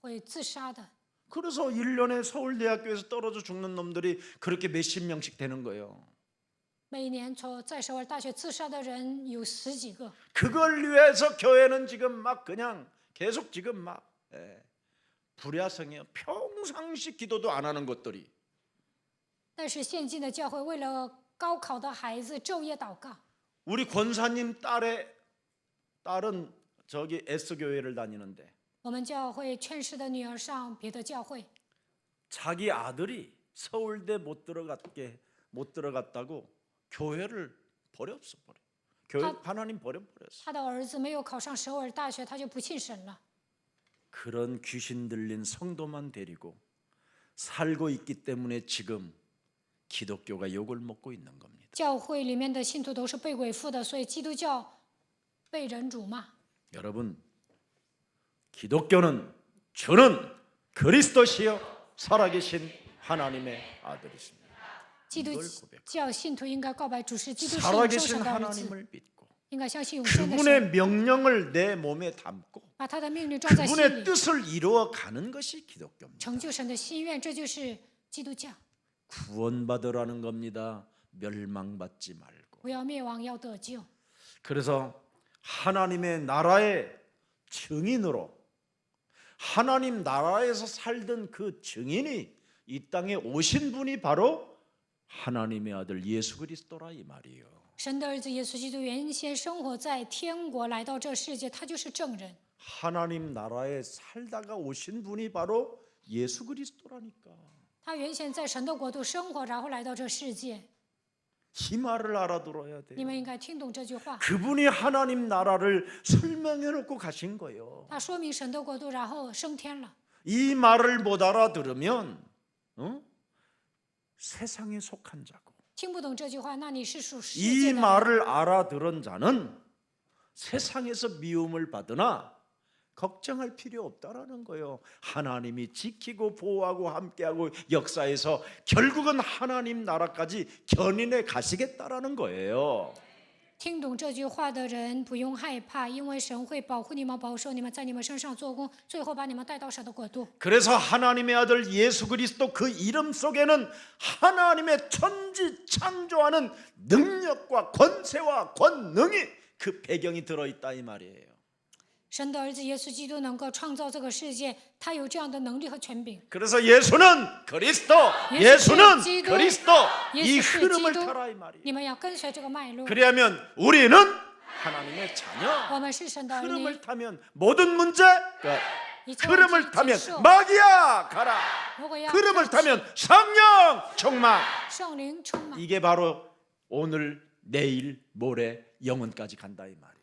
会自杀的。 그래서 1년에 서울대학교에서 떨어져 죽는 놈들이 그렇게 몇십 명씩 되는 거예요. 每年在首尔大学自杀的人有10几个， 그걸 위해서 교회는 지금 막 그냥 계속 지금 막 불야성이에요. 평상시 기도도 안 하는 것들이. 但是现今的教会为了高考的孩子昼夜祷告。 우리 권사님 딸은 저기 S 교회를 다니는데 我们教会劝世的女儿上别的教会， 자기 아들이 서울대 못 들어갔다고 교회를 버려. 교회 하나님 버려버렸어. 她的儿子没有考上首尔大学，她就不信神了。 그런 귀신 들린 성도만 데리고 살고 있기 때문에 지금 기독교가 욕을 먹고 있는 겁니다. 教会里面的信徒都是被鬼附的，所以基督教被人辱骂。 여러분, 기독교는 주는 그리스도시요 살아계신 하나님의 아들이십니다. 基督教信徒应该告白主是基督是永生 살아계신 神的儿子， 하나님을 믿고 应该相信永生的 그분의 神， 명령을 내 몸에 담고 把他的命令装在心 그분의 里， 뜻을 이루어가는 것이 기독교입니다. 成就神的心愿，这就是基督教。 구원받으라는 겁니다. 멸망받지 말고. 不要灭亡，要得救。 그래서 하나님의 나라의 증인으로 하나님 나라에서 살던 그 증인이 이 땅에 오신 분이 바로 하나님의 아들 예수 그리스도라 이 말이에요. 神的儿子耶稣基督原先生活在天国，来到这世界，他就是证人。 하나님 나라에 살다가 오신 분이 바로 예수 그리스도라니까. 他原先在神的国度生活，然后来到这世界。 이 말을 알아들어야 你 돼요. 们应该听懂这句话。 그분이 하나님 나라를 설명해 놓고 가신 거예요. 他说明神的国度，然后升天了。 이 말을 못 알아들으면 세상에 속한 자고 听不懂这句话，那你是属世 이 界的。 말을 알아들은 자는 세상에서 미움을 받으나 걱정할 필요 없다라는 거예요. 하나님이 지키고 보호하고 함께하고 역사에서 결국은 하나님 나라까지 견인해 가시겠다라는 거예요. 听懂这句话的人不用害怕，因为神会保护你们，保守你们，在你们身上做工，最后把你们带到神的国度。 그래서 하나님의 아들 예수 그리스도 그 이름 속에는 하나님의 천지 창조하는 능력과 권세와 권능이 그 배경이 들어있다 이 말이에요. 神的儿子耶稣基督能够创造这个世界，他有这样的能力和权柄。 그래서 예수는 그리스도, 예수는 그리스도 이 흐름을 타라 이 말이에요. 你们要跟随这个脉络。 그래야면 우리는 하나님의 자녀. 我们是神的儿女， 흐름을 타면 모든 문제 끝. 你从 흐름을 接 타면 受 마귀야 가라. 如果要 흐름을 跟随 타면 성령 충만. 圣灵充满， 이게 바로 오늘 내일 모레 영원까지 간다 이 말이에요.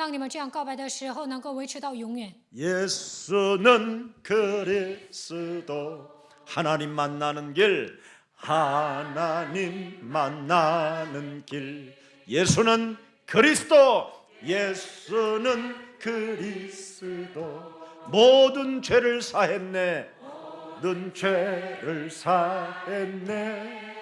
当你们这样告白的时候，能够维持到永远。 예수는 그리스도 하나님 만나는 길 하나님 만나는 길 예수는 그리스도 예수는 그리스도 모든 죄를 사했네 모든 죄를 사했네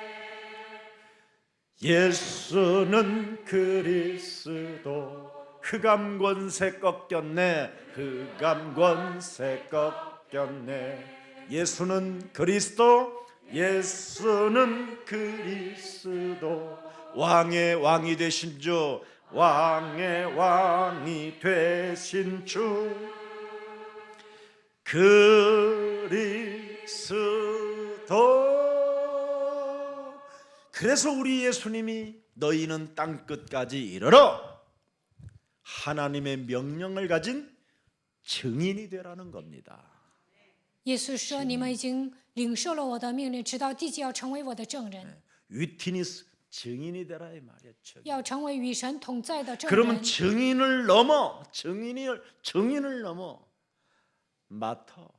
예수는 그리스도 흑암 권세 꺾였네 흑암 권세 꺾였네 예수는 그리스도 예수는 그리스도 왕의 왕이 되신 주 왕의 왕이 되신 주 그리스도 그래서 우리 예수님이 너희는 땅끝까지 이르러 하나님의 명령을 가진 증인이 되라는 겁니다. 耶稣说：“你们已经领受了我的命令，直到地极要成为我的证人， 위트니스 증인이 되라 이 말이야. 증인. 要成为与神同在的证 그러면 人。 증인을 넘어 증인을 넘어 마터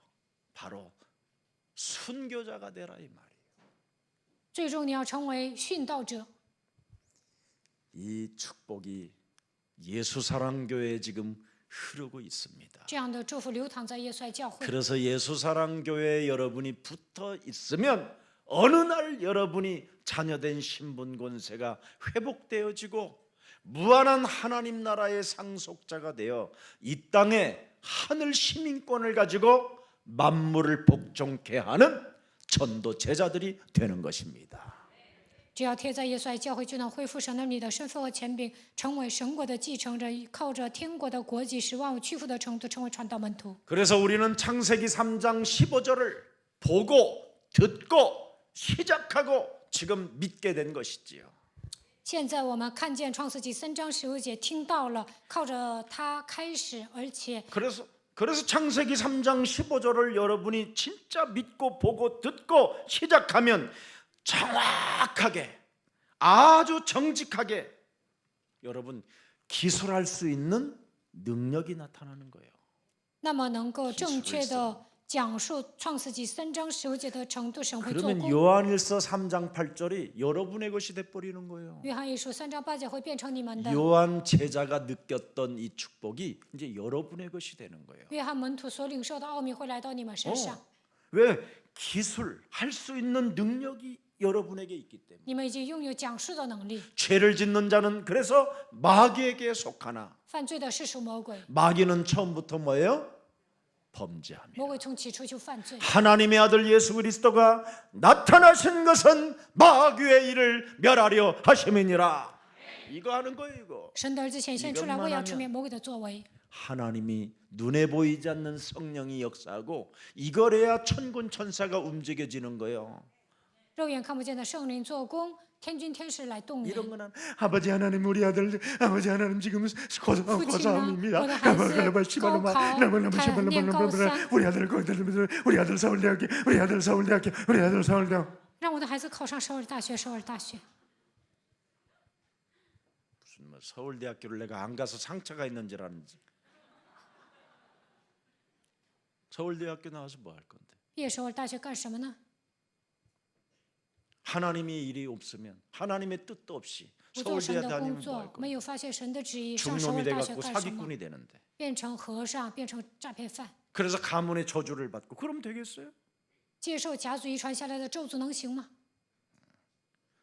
바로 순교자가 되라 이 말이에요. 最终你要成为殉道者。 이 축복이 예수사랑교회에 지금 흐르고 있습니다. 这样的祝福流淌在耶稣爱教会。 그래서 예수사랑교회에 여러분이 붙어 있으면 어느 날 여러분이 자녀된 신분 권세가 회복되어지고 무한한 하나님 나라의 상속자가 되어 이 땅에 하늘 시민권을 가지고 만물을 복종케 하는 전도 제자들이 되는 것입니다. 只要贴在耶稣爱教会，就能恢复神儿女的身份和权柄，成为神国的继承者，靠着天国的国际使万物屈服的程度，成为传道门徒。 그래서 우리는 창세기 3장 15절을 보고 듣고 시작하고 지금 믿게 된 것이지요. 现在我们看见创世纪3章15节，听到了，靠着它开始，而且 그래서 창세기 3장 15절을 여러분이 진짜 믿고 보고 듣고 시작하면 정확하게 아주 정직하게 여러분 기술할 수 있는 능력이 나타나는 거예요. 那么能够正确的讲述创世纪3章15节的程度，神会做 그러면 工。 요한일서 3장 8절이 여러분의 것이 돼 버리는 거예요. 约翰一书3章8节会变成你们的。 요한 제자가 느꼈던 이 축복이 이제 여러분의 것이 되는 거예요. 约翰门徒所领受的奥秘会来到你们身上， 왜 기술 할 수 있는 능력이 여러분에게 있기 때문에. 你们已经拥有讲述的能力。 죄를 짓는 자는 그래서 마귀에게 속하나 犯罪的是属魔鬼， 마귀는 처음부터 뭐예요? 범죄함이에요. 魔鬼从起初就犯罪。 하나님의 아들 예수 그리스도가 나타나신 것은 마귀의 일을 멸하려 하심이니라. 이거 하는 거예요, 이거. 神的儿子显现出来，为要直面魔鬼的作为。 하나님이 눈에 보이지 않는 성령이 역사하고 이걸 해야 천군 천사가 움직여지는 거예요. 肉眼看不见的圣灵做工，天军天使来动 이런 人。 거는 아버지 하나님 우리 아들 아버지 하나님 지금 고사함입니다. 우리 아들 우리 아들 서울대학교 우리 아들 서울대학교 让我的孩子考上首尔大学，首尔大学。 무슨 뭐 서울대학교를 내가 안 가서 상처가 있는 줄 아는지. 서울대학교 나와서 뭐 할 건데? 毕业首尔大学干什么呢？ 하나님의 일이 없으면 하나님의 뜻도 없이 不做神 서울대 的工 다니면 뭐 作 할 ， 没 건데? 有发现神的旨意，上首 중놈이 尔大学 돼갖고 干什么？ 사기꾼이 되는데. 变成和尚，变成诈骗犯， 그래서 가문의 저주를 받고 그러면 되겠어요? 接受甲族遗传下来的咒诅能行吗？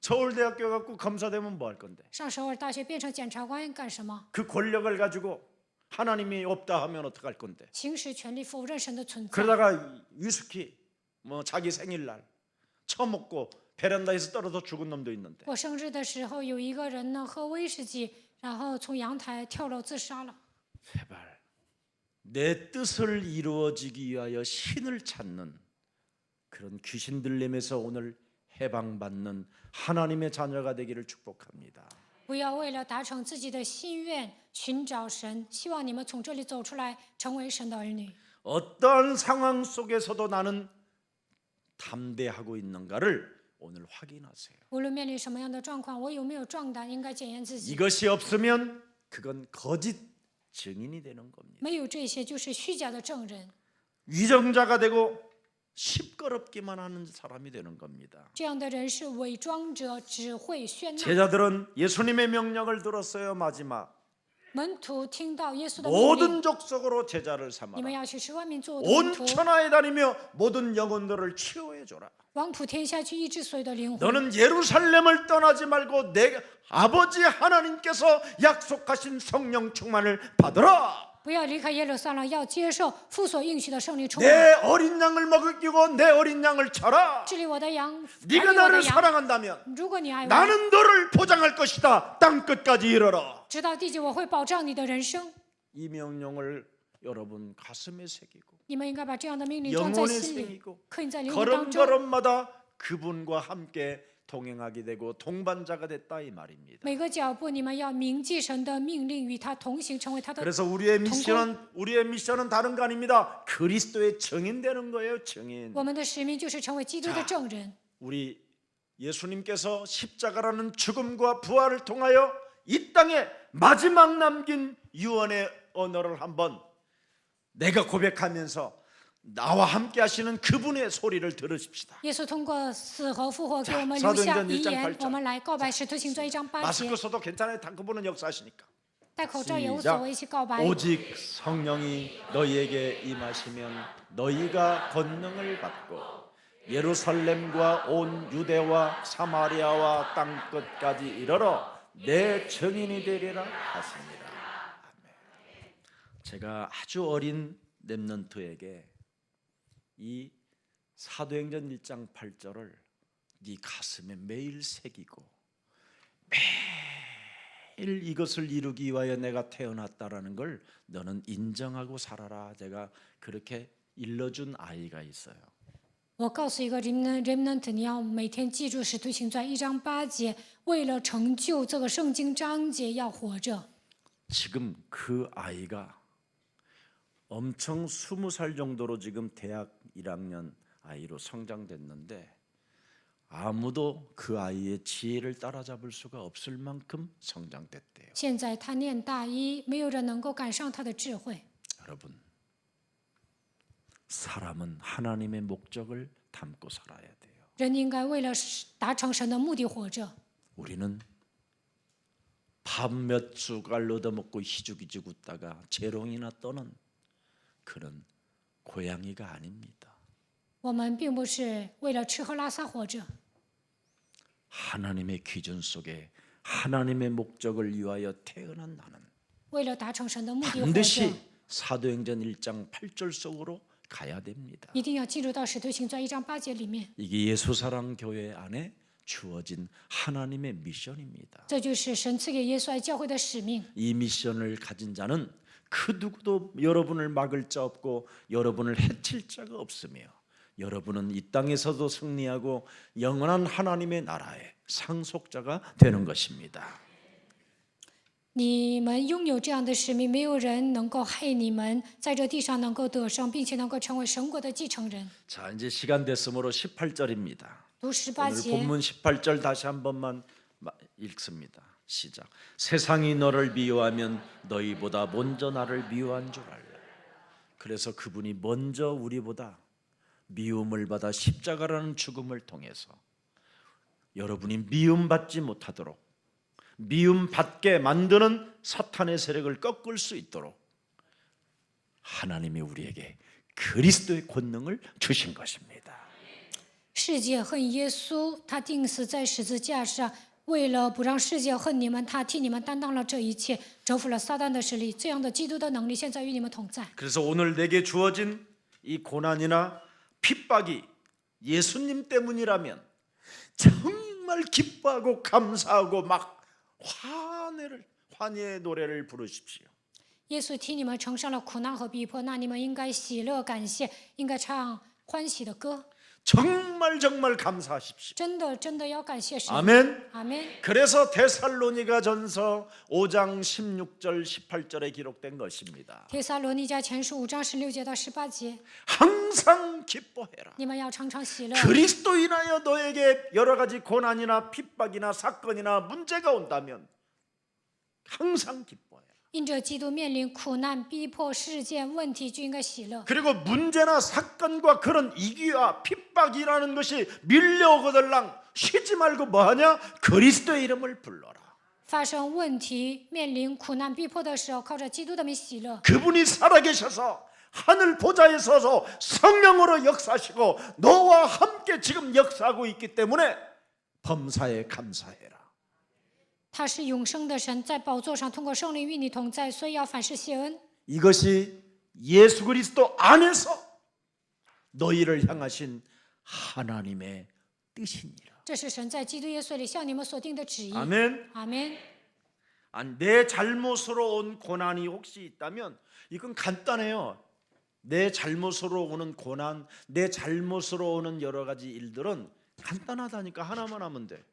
서울대학교 갖고 검사 되면 뭐 할 건데? 上首尔大学变成检察官干什么？ 그 권력을 가지고 하나님이 없다 하면 어떡할 건데? 行使权力否认神的存在。 그러다가 위스키 뭐 자기 생일날 처먹고 베란다에서 떨어져 죽은 놈도 있는데. 过生日的时候，有一个人呢喝威士忌，然后从阳台跳楼自杀了。 제발 내 뜻을 이루어지기 위하여 신을 찾는 그런 귀신 들림에서 오늘 해방받는 하나님의 자녀가 되기를 축복합니다. 不要为了达成自己的心愿寻找神，希望你们从这里走出来，成为神的儿女。 어떠한 상황 속에서도 나는 담대하고 있는가를 오늘 확인하세요. 无论面临什么样的状况，我有没有壮胆，应该检验自己。 이것이 없으면 그건 거짓 증인이 되는 겁니다. 没有这些，就是虚假的证人。 위정자가 되고 시끄럽기만 하는 사람이 되는 겁니다. 这样的人是伪装者，只会喧闹。 제자들은 예수님의 명령을 들었어요. 마지막 门徒听到耶稣的命令， 모든 족속으로 제자를 你 삼아라. 们要去使万民做我的门 온 徒， 천하에 다니며 모든 영혼들을 치유해 줘라. 往普天下去医治所有的灵魂。 너는 예루살렘을 떠나지 말고 내 아버지 하나님께서 약속하신 성령 충만을 받으라. 不要离开耶路撒冷，要接受父所应许的圣灵充满。 내 어린 양을 먹이고 내 어린 양을 쳐라. 治理我的羊，管 네가 理我的 나를 羊。 사랑한다면 如果你爱我， 나는 너를 보장할 것이다. 땅 끝까지 이르러. 直到地极，我会保障你的人生。 이 명령을 여러분 가슴에 새기고 你们应该把这样的命令装在 영혼에 心里， 새기고 刻印在灵魂当中。 걸음걸음마다 그분과 함께 동행하게 되고 동반자가 됐다 이 말입니다. 每个脚步，你们要铭记神的命令，与他同行，成为他的。 그래서 우리의 미션은 다른 거 아닙니다. 그리스도의 증인 되는 거예요. 증인. 我们的使命就是成为基督的证人。 우리 예수님께서 십자가라는 죽음과 부활을 통하여 이 땅에 마지막 남긴 유언의 언어를 한번 내가 고백하면서 나와 함께 하시는 그분의 소리를 들으십시다. 耶稣通过死和复活给我们 자 留下 사도행전 遗 1장 言 8 절 。我们来告白使徒行传1章8节， 마스크 써도 괜찮아요. 다 그분은 역사하시니까. 戴口罩也无所谓，一起告白。 오직 성령이 너희에게 임하시면 너희가 권능을 받고 예루살렘과 온 유대와 사마리아와 땅 끝까지 이르러 내 증인이 되리라 하십니다. 아멘. 제가 아주 어린 렘넌트에게 이 사도행전 1장 8절을 네 가슴에 매일 새기고 매일 이것을 이루기 위하여 내가 태어났다라는 걸 너는 인정하고 살아라. 제가 그렇게 일러준 아이가 있어요. 我告诉一个 remnant， 你要每天记住《使徒行传》1章8节，为了成就这个圣经章节要活着。 지금 그 아이가 엄청 20살 정도로 지금 대학 1학년 아이로 성장됐는데 아무도 그 아이의 지혜를 따라잡을 수가 없을 만큼 성장됐대요. 现在他念大一，没有人能够赶上他的智慧。 여러분, 사람은 하나님의 목적을 담고 살아야 돼요. 人应该为了达成神的目的活着。 우리는 밥 몇 숟갈 얻어먹고 희죽희죽 웃다가 재롱이나 떠는 그런 고양이가 아닙니다. 我们并不是为了吃喝拉撒活着， 하나님의 기준 속에 하나님의 목적을 위하여 태어난 나는 为了达成神的目的活着， 반드시 사도행전 1장 8절 속으로 가야 됩니다. 一定要进入到《使徒行传》1章8节里面。 이게 예수사랑 교회 안에 주어진 하나님의 미션입니다. 这就是神赐给耶稣爱教会的使命。 이 미션을 가진 자는 그 누구도 여러분을 막을 자 없고 여러분을 해칠 자가 없으며 여러분은 이 땅에서도 승리하고 영원한 하나님의 나라의 상속자가 되는 것입니다. 你们拥有这样的使命，没有人能够害你们，在这地上能够得胜，并且能够成为神国的继承人。 자, 이제 시간 됐으므로 18절입니다. 读18 오늘 节， 본문 18절 다시 한 번만 읽습니다. 시작. 세상이 너를 미워하면 너희보다 먼저 나를 미워한 줄 알라. 그래서 그분이 먼저 우리보다 미움을 받아 십자가라는 죽음을 통해서 여러분이 미움받지 못하도록 미움받게 만드는 사탄의 세력을 꺾을 수 있도록 하나님이 우리에게 그리스도의 권능을 주신 것입니다. 世界恨耶稣，他钉死在十字架上，为了不让世界恨你们，他替你们担当了这一切，征服了撒旦的势力。这样的基督的能力现在与你们同在。 그래서 오늘 내게 주어진 이 고난이나 핍박이 예수님 때문이라면 정말 기뻐하고 감사하고 막 환희의 노래를 부르십시오. 耶稣替你们承受了苦难和逼迫，那你们应该喜乐感谢，应该唱欢喜的歌。 정말 감사하십시오. 真的要感谢神。 아멘. 阿门。 그래서 데살로니가 전서 5장 16절 18절에 기록된 것입니다. 帖撒罗尼迦前书5章16节到18节， 항상 기뻐해라. 你们要常常喜乐。 그리스도 인하여 너에게 여러 가지 고난이나 핍박이나 사건이나 문제가 온다면 항상 기뻐해라. 因着基督面临苦难、逼迫、事件、问题，就应该喜乐。 그리고 문제나 사건과 그런 이기와 핍박이라는 것이 밀려오거들랑 쉬지 말고 뭐하냐? 그리스도의 이름을 불러라. 发生问题、面临苦难、逼迫的时候，靠着基督的名喜乐。 그분이 살아계셔서 하늘 보좌에 서서 성령으로 역사하시고 너와 함께 지금 역사하고 있기 때문에 범사에 감사해라. 他是永生的神，在宝座上通过圣灵与你同在，所以要凡事谢恩。 이것이 예수 그리스도 안에서 너희를 향하신 하나님의 뜻이니라. 这是神在基督耶稣里向你们所定的旨意。 아멘. 阿门。 내 잘못으로 온 고난이 혹시 있다면 이건 간단해요. 내 잘못으로 오는 고난, 내 잘못으로 오는 여러 가지 일들은 간단하다니까. 하나만 하면 돼.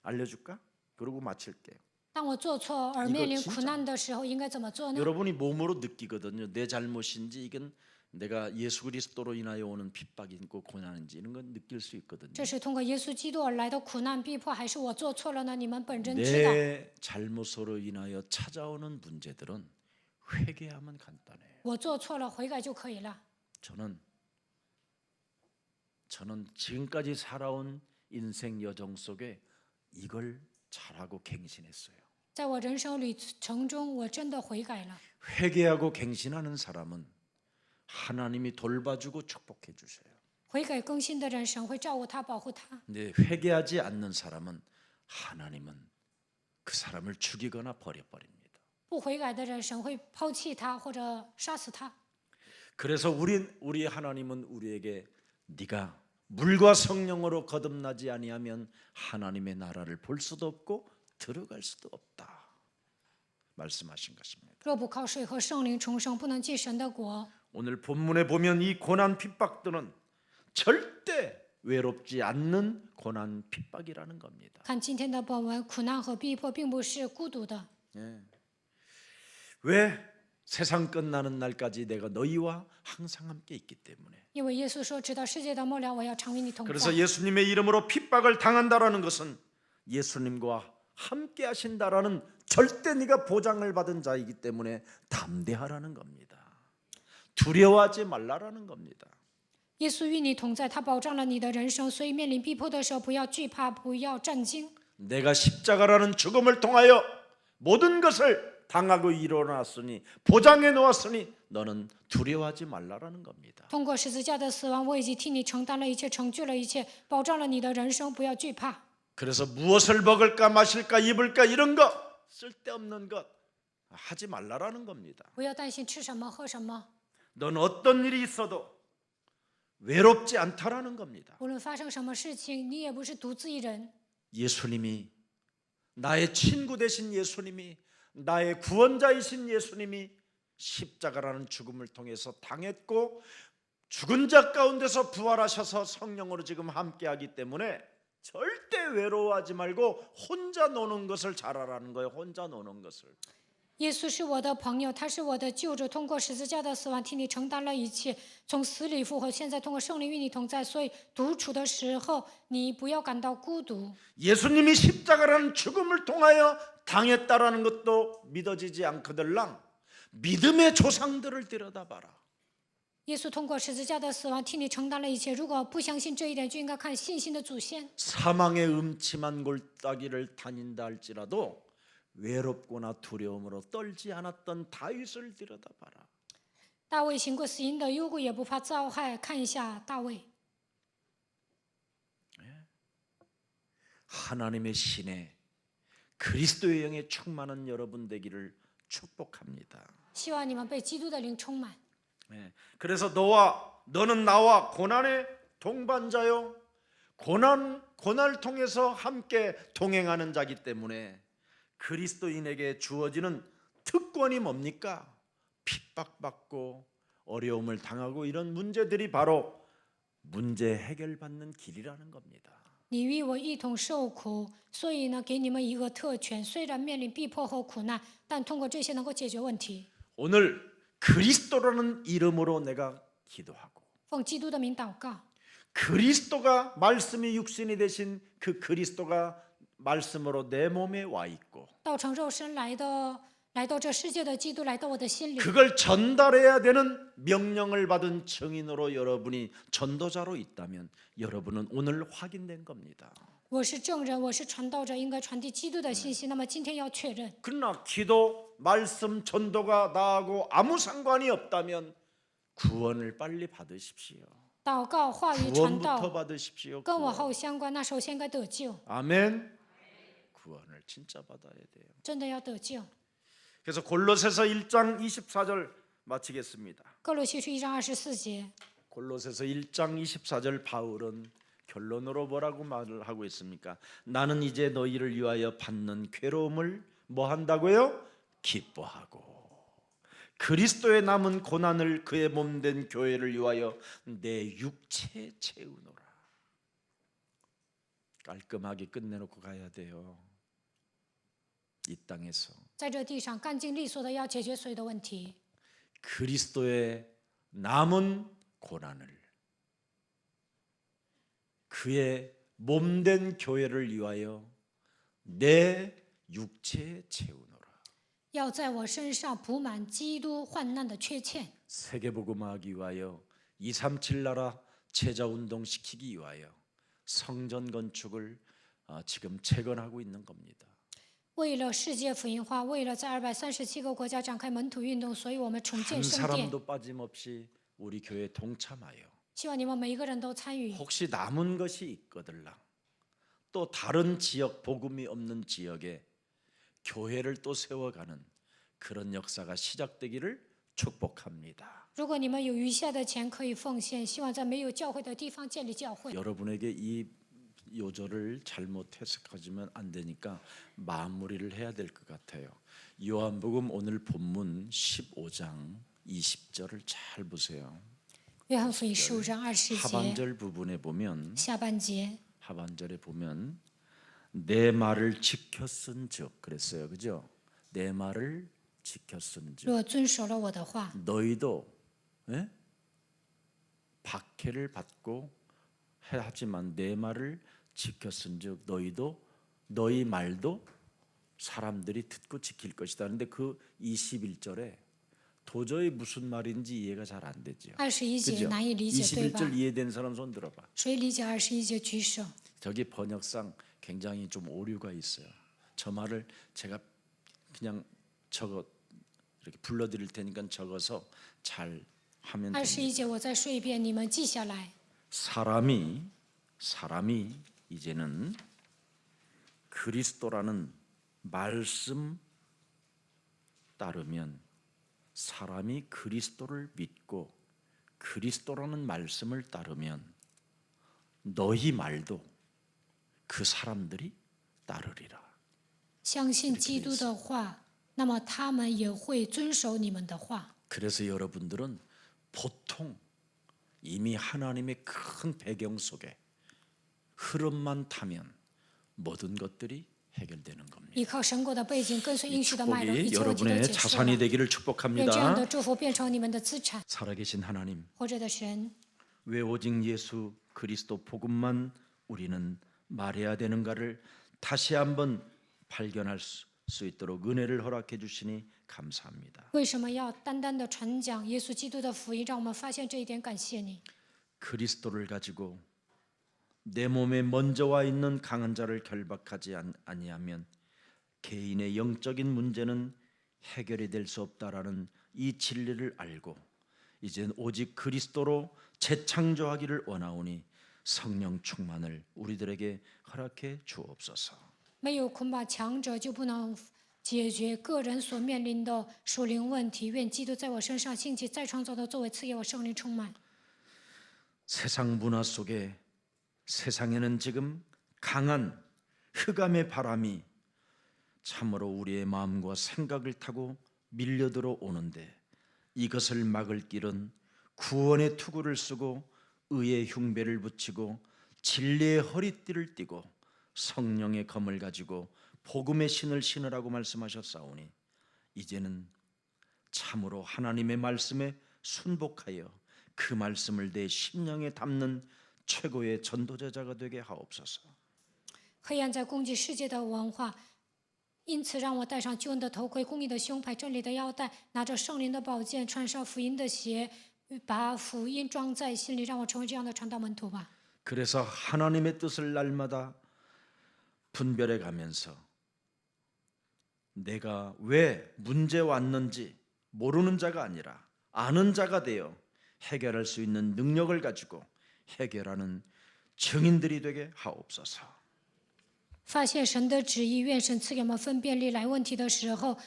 알려줄까? 그러고 마칠게요. 当我做错而面临苦难的时候，应该怎么做呢？ 여러분이 몸으로 느끼거든요. 내 잘못인지 이건 내가 예수 그리스도로 인하여 오는 핍박이고 고난인지 이런 건 느낄 수 있거든요. 这是通过耶稣基督而来的苦难逼迫，还是我做错了呢？你们本真知道。 내 잘못으로 인하여 찾아오는 문제들은 회개하면 간단해요. 我做错了，悔改就可以了。 저는 지금까지 살아온 인생 여정 속에 이걸 잘하고 갱신했어요. 在我人生旅程中，我真的悔改了。 회개하고 갱신하는 사람은 하나님이 돌봐주고 축복해 주셔요. 悔改更新的人，神会照顾他，保护他。 근데 회개하지 않는 사람은 하나님은 그 사람을 죽이거나 버려버립니다. 不悔改的人，神会抛弃他或者杀死他。 그래서 우리 하나님은 우리에게 네가 물과 성령으로 거듭나지 아니하면 하나님의 나라를 볼 수도 없고 들어갈 수도 없다 말씀하신 것입니다. 若不靠水和圣灵重生，不能进神的国。 오늘 본문에 보면 이 고난 핍박들은 절대 외롭지 않는 고난 핍박이라는 겁니다. 看今天的本文，苦难和逼迫并不是孤独的。 왜? 세상 끝나는 날까지 내가 너희와 항상 함께 있기 때문에. 因为耶稣说，直到世界的末了，我要常与你同 그래서 在。 예수님의 이름으로 핍박을 당한다라는 것은 예수님과 함께 하신다라는 절대 네가 보장을 받은 자이기 때문에 담대하라는 겁니다. 두려워하지 말라라는 겁니다. 耶稣与你同在，他保障了你的人生，所以面临逼迫的时候，不要惧怕，不要战惊。 내가 십자가라는 죽음을 통하여 모든 것을 당하고 일어났으니 보장해 놓았으니 너는 두려워하지 말라라는 겁니다. 通过十字架的死亡，我已经替你承担了一切，成就了一切，保障了你的人生，不要惧怕。 그래서 무엇을 먹을까 마실까 입을까 이런 것 쓸데없는 것 하지 말라라는 겁니다. 不要担心吃什么喝什么， 넌 어떤 일이 있어도 외롭지 않다라는 겁니다. 无论发生什么事情，你也不是独自一人。 예수님이 나의 친구 되신 예수님이 나의 구원자이신 예수님이 십자가라는 죽음을 통해서 당했고 죽은 자 가운데서 부활하셔서 성령으로 지금 함께하기 때문에 절대 외로워하지 말고 혼자 노는 것을 잘하라는 거예요. 혼자 노는 것을. 耶稣是我的朋友，他是我的救主，通过十字架的死亡替你承担了一切，从死里复活，现在通过圣灵与你同在，所以独处的时候你不要感到孤独。 예수님이 십자가라는 죽음을 통하여 당했다라는 것도 믿어지지 않거들랑 믿음의 조상들을 들여다봐라. 耶稣通过十字架的死亡替你承担了一切，如果不相信这一点，就应该看信心的祖先。 사망의 음침한 골짜기를 다닌다 할지라도 외롭거나 두려움으로 떨지 않았던 다윗을 들여다봐라. 大卫行过死荫的幽谷，也不怕遭害。看一下大卫， 하나님의 신에 그리스도의 영에 충만한 여러분 되기를 축복합니다. 希望你们被基督的灵充满。 그래서 너는 나와 고난의 동반자요. 고난을 통해서 함께 동행하는 자기 때문에 그리스도인에게 주어지는 특권이 뭡니까? 핍박받고 어려움을 당하고 이런 문제들이 바로 문제 해결받는 길이라는 겁니다. 你与我一同受苦，所以呢，给你们一个特权。虽然面临逼迫和苦难，但通过这些能够解决问题。 오늘 그리스도라는 이름으로 내가 기도하고 奉基督的名祷告， 그리스도가 말씀이 육신이 되신 그 그리스도가 말씀으로 내 몸에 와 있고 道成肉身来到这世界的基督来到我的心里， 그걸 전달해야 되는 명령을 받은 증인으로 여러분이 전도자로 있다면 여러분은 오늘 확인된 겁니다. 我是证人，我是传道者，应该传递基督的信息。那么今天要确认， 그러나 기도, 말씀, 전도가 나하고 아무 상관이 없다면 구원을 빨리 받으십시오. 祷告、话语、传 구원부터 道 받으십시오. 跟我 구원. 后相关，那首先该得救， 아멘. 구원을 진짜 받아야 돼요. 真的要得救。 그래서 골로새서 1장 24절 마치겠습니다. 哥罗西书1章24节， 골로새서 1장 24절 바울은 결론으로 뭐라고 말을 하고 있습니까? 나는 이제 너희를 위하여 받는 괴로움을 뭐 한다고요? 기뻐하고 그리스도의 남은 고난을 그의 몸된 교회를 위하여 내 육체에 채우노라. 깔끔하게 끝내놓고 가야 돼요. 이 땅에서 在这地上干净利索的要解决所有的问题。 그리스도의 남은 고난을 그의 몸된 교회를 위하여 내 육체에 채우노라. 要在我身上补满基督患难的缺欠， 세계복음화하기 위하여 237 나라 제자운동 시키기 위하여 성전 건축을 지금 재건하고 있는 겁니다. 为了世界福音化，为了在237个国家展开门徒运动，所以我们重 한 建圣殿。 사람도 빠짐없이 우리 교회에 동참하여 希望你们每一个人都参与。 혹시 남은 것이 있거들랑 또 다른 지역 복음이 없는 지역에 교회를 또 세워가는 그런 역사가 시작되기를 축복합니다. 如果你们有余下的钱可以奉献，希望在没有教会的地方建立教会。 여러분에게 이 요절을 잘못 해석하지면 안 되니까 마무리를 해야 될 것 같아요. 요한복음 오늘 본문 15장 20절을 잘 보세요. 约翰福音15章20节 하반절 부분에 보면 下半节， 하반절에 보면 내 말을 지켰은즉 그랬어요. 그죠? 내 말을 지켰은즉 若遵守了我的话， 너희도 예? 박해를 받고 하지만 내 말을 지켰은즉 너희도 너희 말도 사람들이 듣고 지킬 것이다. 근데 그 21절에 도저히 무슨 말인지 이해가 잘 안 되죠. 21节 그죠? 难以理解，对吧？ 21절 이해된 사람 손 들어봐. 谁理解21节举手？ 저기 번역상 굉장히 좀 오류가 있어요. 저 말을 제가 그냥 적어 이렇게 불러드릴 테니까 적어서 잘 하면 21 됩니다. 节我再说一遍，你们记下来。 사람이 이제는 그리스도라는 말씀 따르면 사람이 그리스도를 믿고 그리스도라는 말씀을 따르면 너희 말도 그 사람들이 따르리라. 相信基督的话，那么他们也会遵守你们的话。 그래서 여러분들은 보통 이미 하나님의 큰 배경 속에 흐름만 타면 모든 것들이 해결되는 겁니다. 依靠神国的背景，跟随应许的脉络， 축복이 一切问题都 여러분의 结束 자산이 了。 되기를 愿这样 축복합니다. 的祝福变成你们的资产。 살아계신 하나님, 活着的神， 왜 오직 예수 그리스도 복음만 우리는 말해야 되는가를 다시 한번 발견할 수 있도록 은혜를 허락해 주시니 감사합니다. 为什么要单单的传讲耶稣基督的福音？让我们发现这一点，感谢你。 그리스도를 가지고 내 몸에 먼저 와 있는 강한 자를 결박하지 아니하면 개인의 영적인 문제는 해결이 될 수 없다라는 이 진리를 알고 이젠 오직 그리스도로 재창조하기를 원하오니 성령 충만을 우리들에게 허락해 주옵소서. 没有捆绑强者，就不能解决个人所面临的属灵问题。愿基督在我身上兴起，再创造的作为赐给我圣灵充满。 세상 문화 속에 세상에는 지금 강한 흑암의 바람이 참으로 우리의 마음과 생각을 타고 밀려들어 오는데 이것을 막을 길은 구원의 투구를 쓰고 의의 흉배를 붙이고 진리의 허리띠를 띠고 성령의 검을 가지고 복음의 신을 신으라고 말씀하셨사오니 이제는 참으로 하나님의 말씀에 순복하여 그 말씀을 내 심령에 담는 최고의 전도자가 되게 하옵소서. 黑暗在攻击世界的文化，因此让我戴上救恩的头盔、公义的胸牌、真理的腰带，拿着圣灵的宝剑，穿上福音的鞋，把福音装在心里，让我成为这样的传道门徒吧。 그래서 하나님의 뜻을 날마다 분별해 가면서 내가 왜 문제 왔는지 모르는 자가 아니라 아는 자가 되어 해결할 수 있는 능력을 가지고 해결하는 증인들이 되게 하옵소서. 发现神的旨意，愿神赐给我们分辨力。来问题的时候，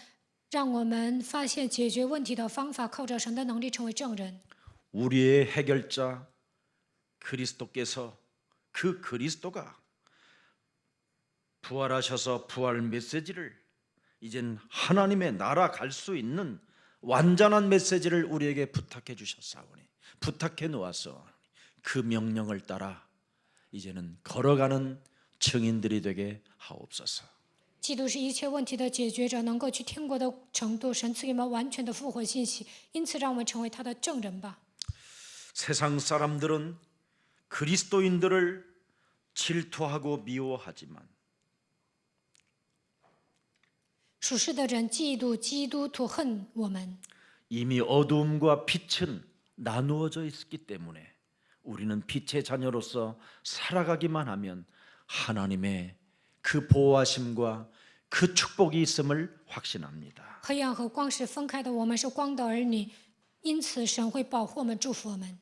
让我们发现解决问题的方法，靠着神的能力成为证人。 우리의 해결자 그리스도께서 그 그리스도가 부활하셔서 부활 메시지를 이젠 하나님의 나라 갈 수 있는 완전한 메시지를 우리에게 부탁해 주셨사오니 부탁해 놓았사오니 그 명령을 따라 이제는 걸어가는 증인들이 되게 하옵소서. 基督是一切问题的解决者，能够去天国的程度，神赐给我们完全的复活信息，因此让我们成为他的证人吧。 세상 사람들은 그리스도인들을 질투하고 미워하지만 属世的人嫉妒基督徒，恨我们。 이미 어두움과 빛은 나누어져 있기 때문에 우리는 빛의 자녀로서 살아가기만 하면 하나님의 그 보호하심과 그 축복이 있음을 확신합니다. 黑暗和光是分开的，我们是光的儿女，因此神会保护我们，祝福我们。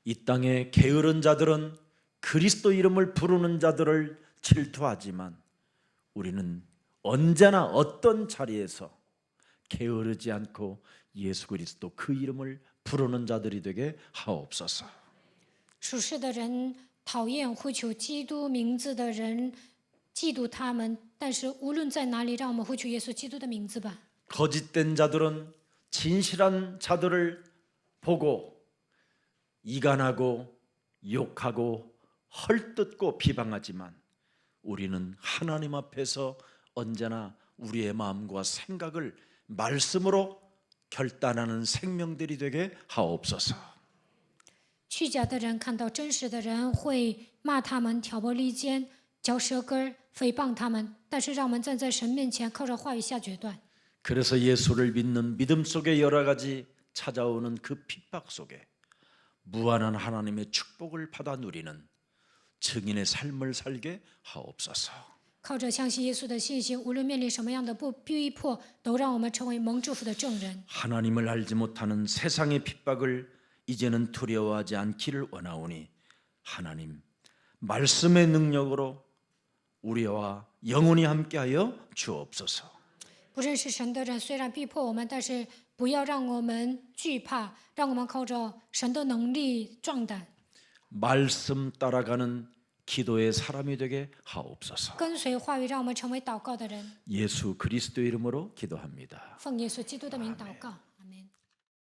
이 땅에 게으른 자들은 그리스도 이름을 부르는 자들을 질투하지만 우리는 언제나 어떤 자리에서 게으르지 않고 예수 그리스도 그 이름을 부르는 자들이 되게 하옵소서. 属世的人讨厌呼求基督名字的人，嫉妒他们，但是无论在哪里，让我们呼求耶稣基督的名字吧。 거짓된 자들은 진실한 자들을 보고 이간하고 욕하고 헐뜯고 비방하지만 우리는 하나님 앞에서 언제나 우리의 마음과 생각을 말씀으로 결단하는 생명들이 되게 하옵소서. 虚假的人看到真实的人会骂他们、挑拨离间、嚼舌根、诽谤他们，但是让我们站在神面前，靠着话语下决断。 그래서 예수를 믿는 믿음 속에 여러 가지 찾아오는 그 핍박 속에 무한한 하나님의 축복을 받아 누리는 증인의 삶을 살게 하옵소서. 靠着相信耶稣的信心，无论面临什么样的逼迫，都让我们成为蒙祝福的证人。 하나님을 알지 못하는 세상의 핍박을 이제는 두려워하지 않기를 원하오니 하나님 말씀의 능력으로 우리와 영원히 함께하여 주옵소서. 不认识神的人虽然逼迫我们，但是不要让我们惧怕，让我们靠着神的能力壮胆， 말씀 따라가는 기도의 사람이 되게 하옵소서. 跟随话语，让我们成为祷告的人。 예수 그리스도 이름으로 기도합니다. 奉耶稣基督的名祷告。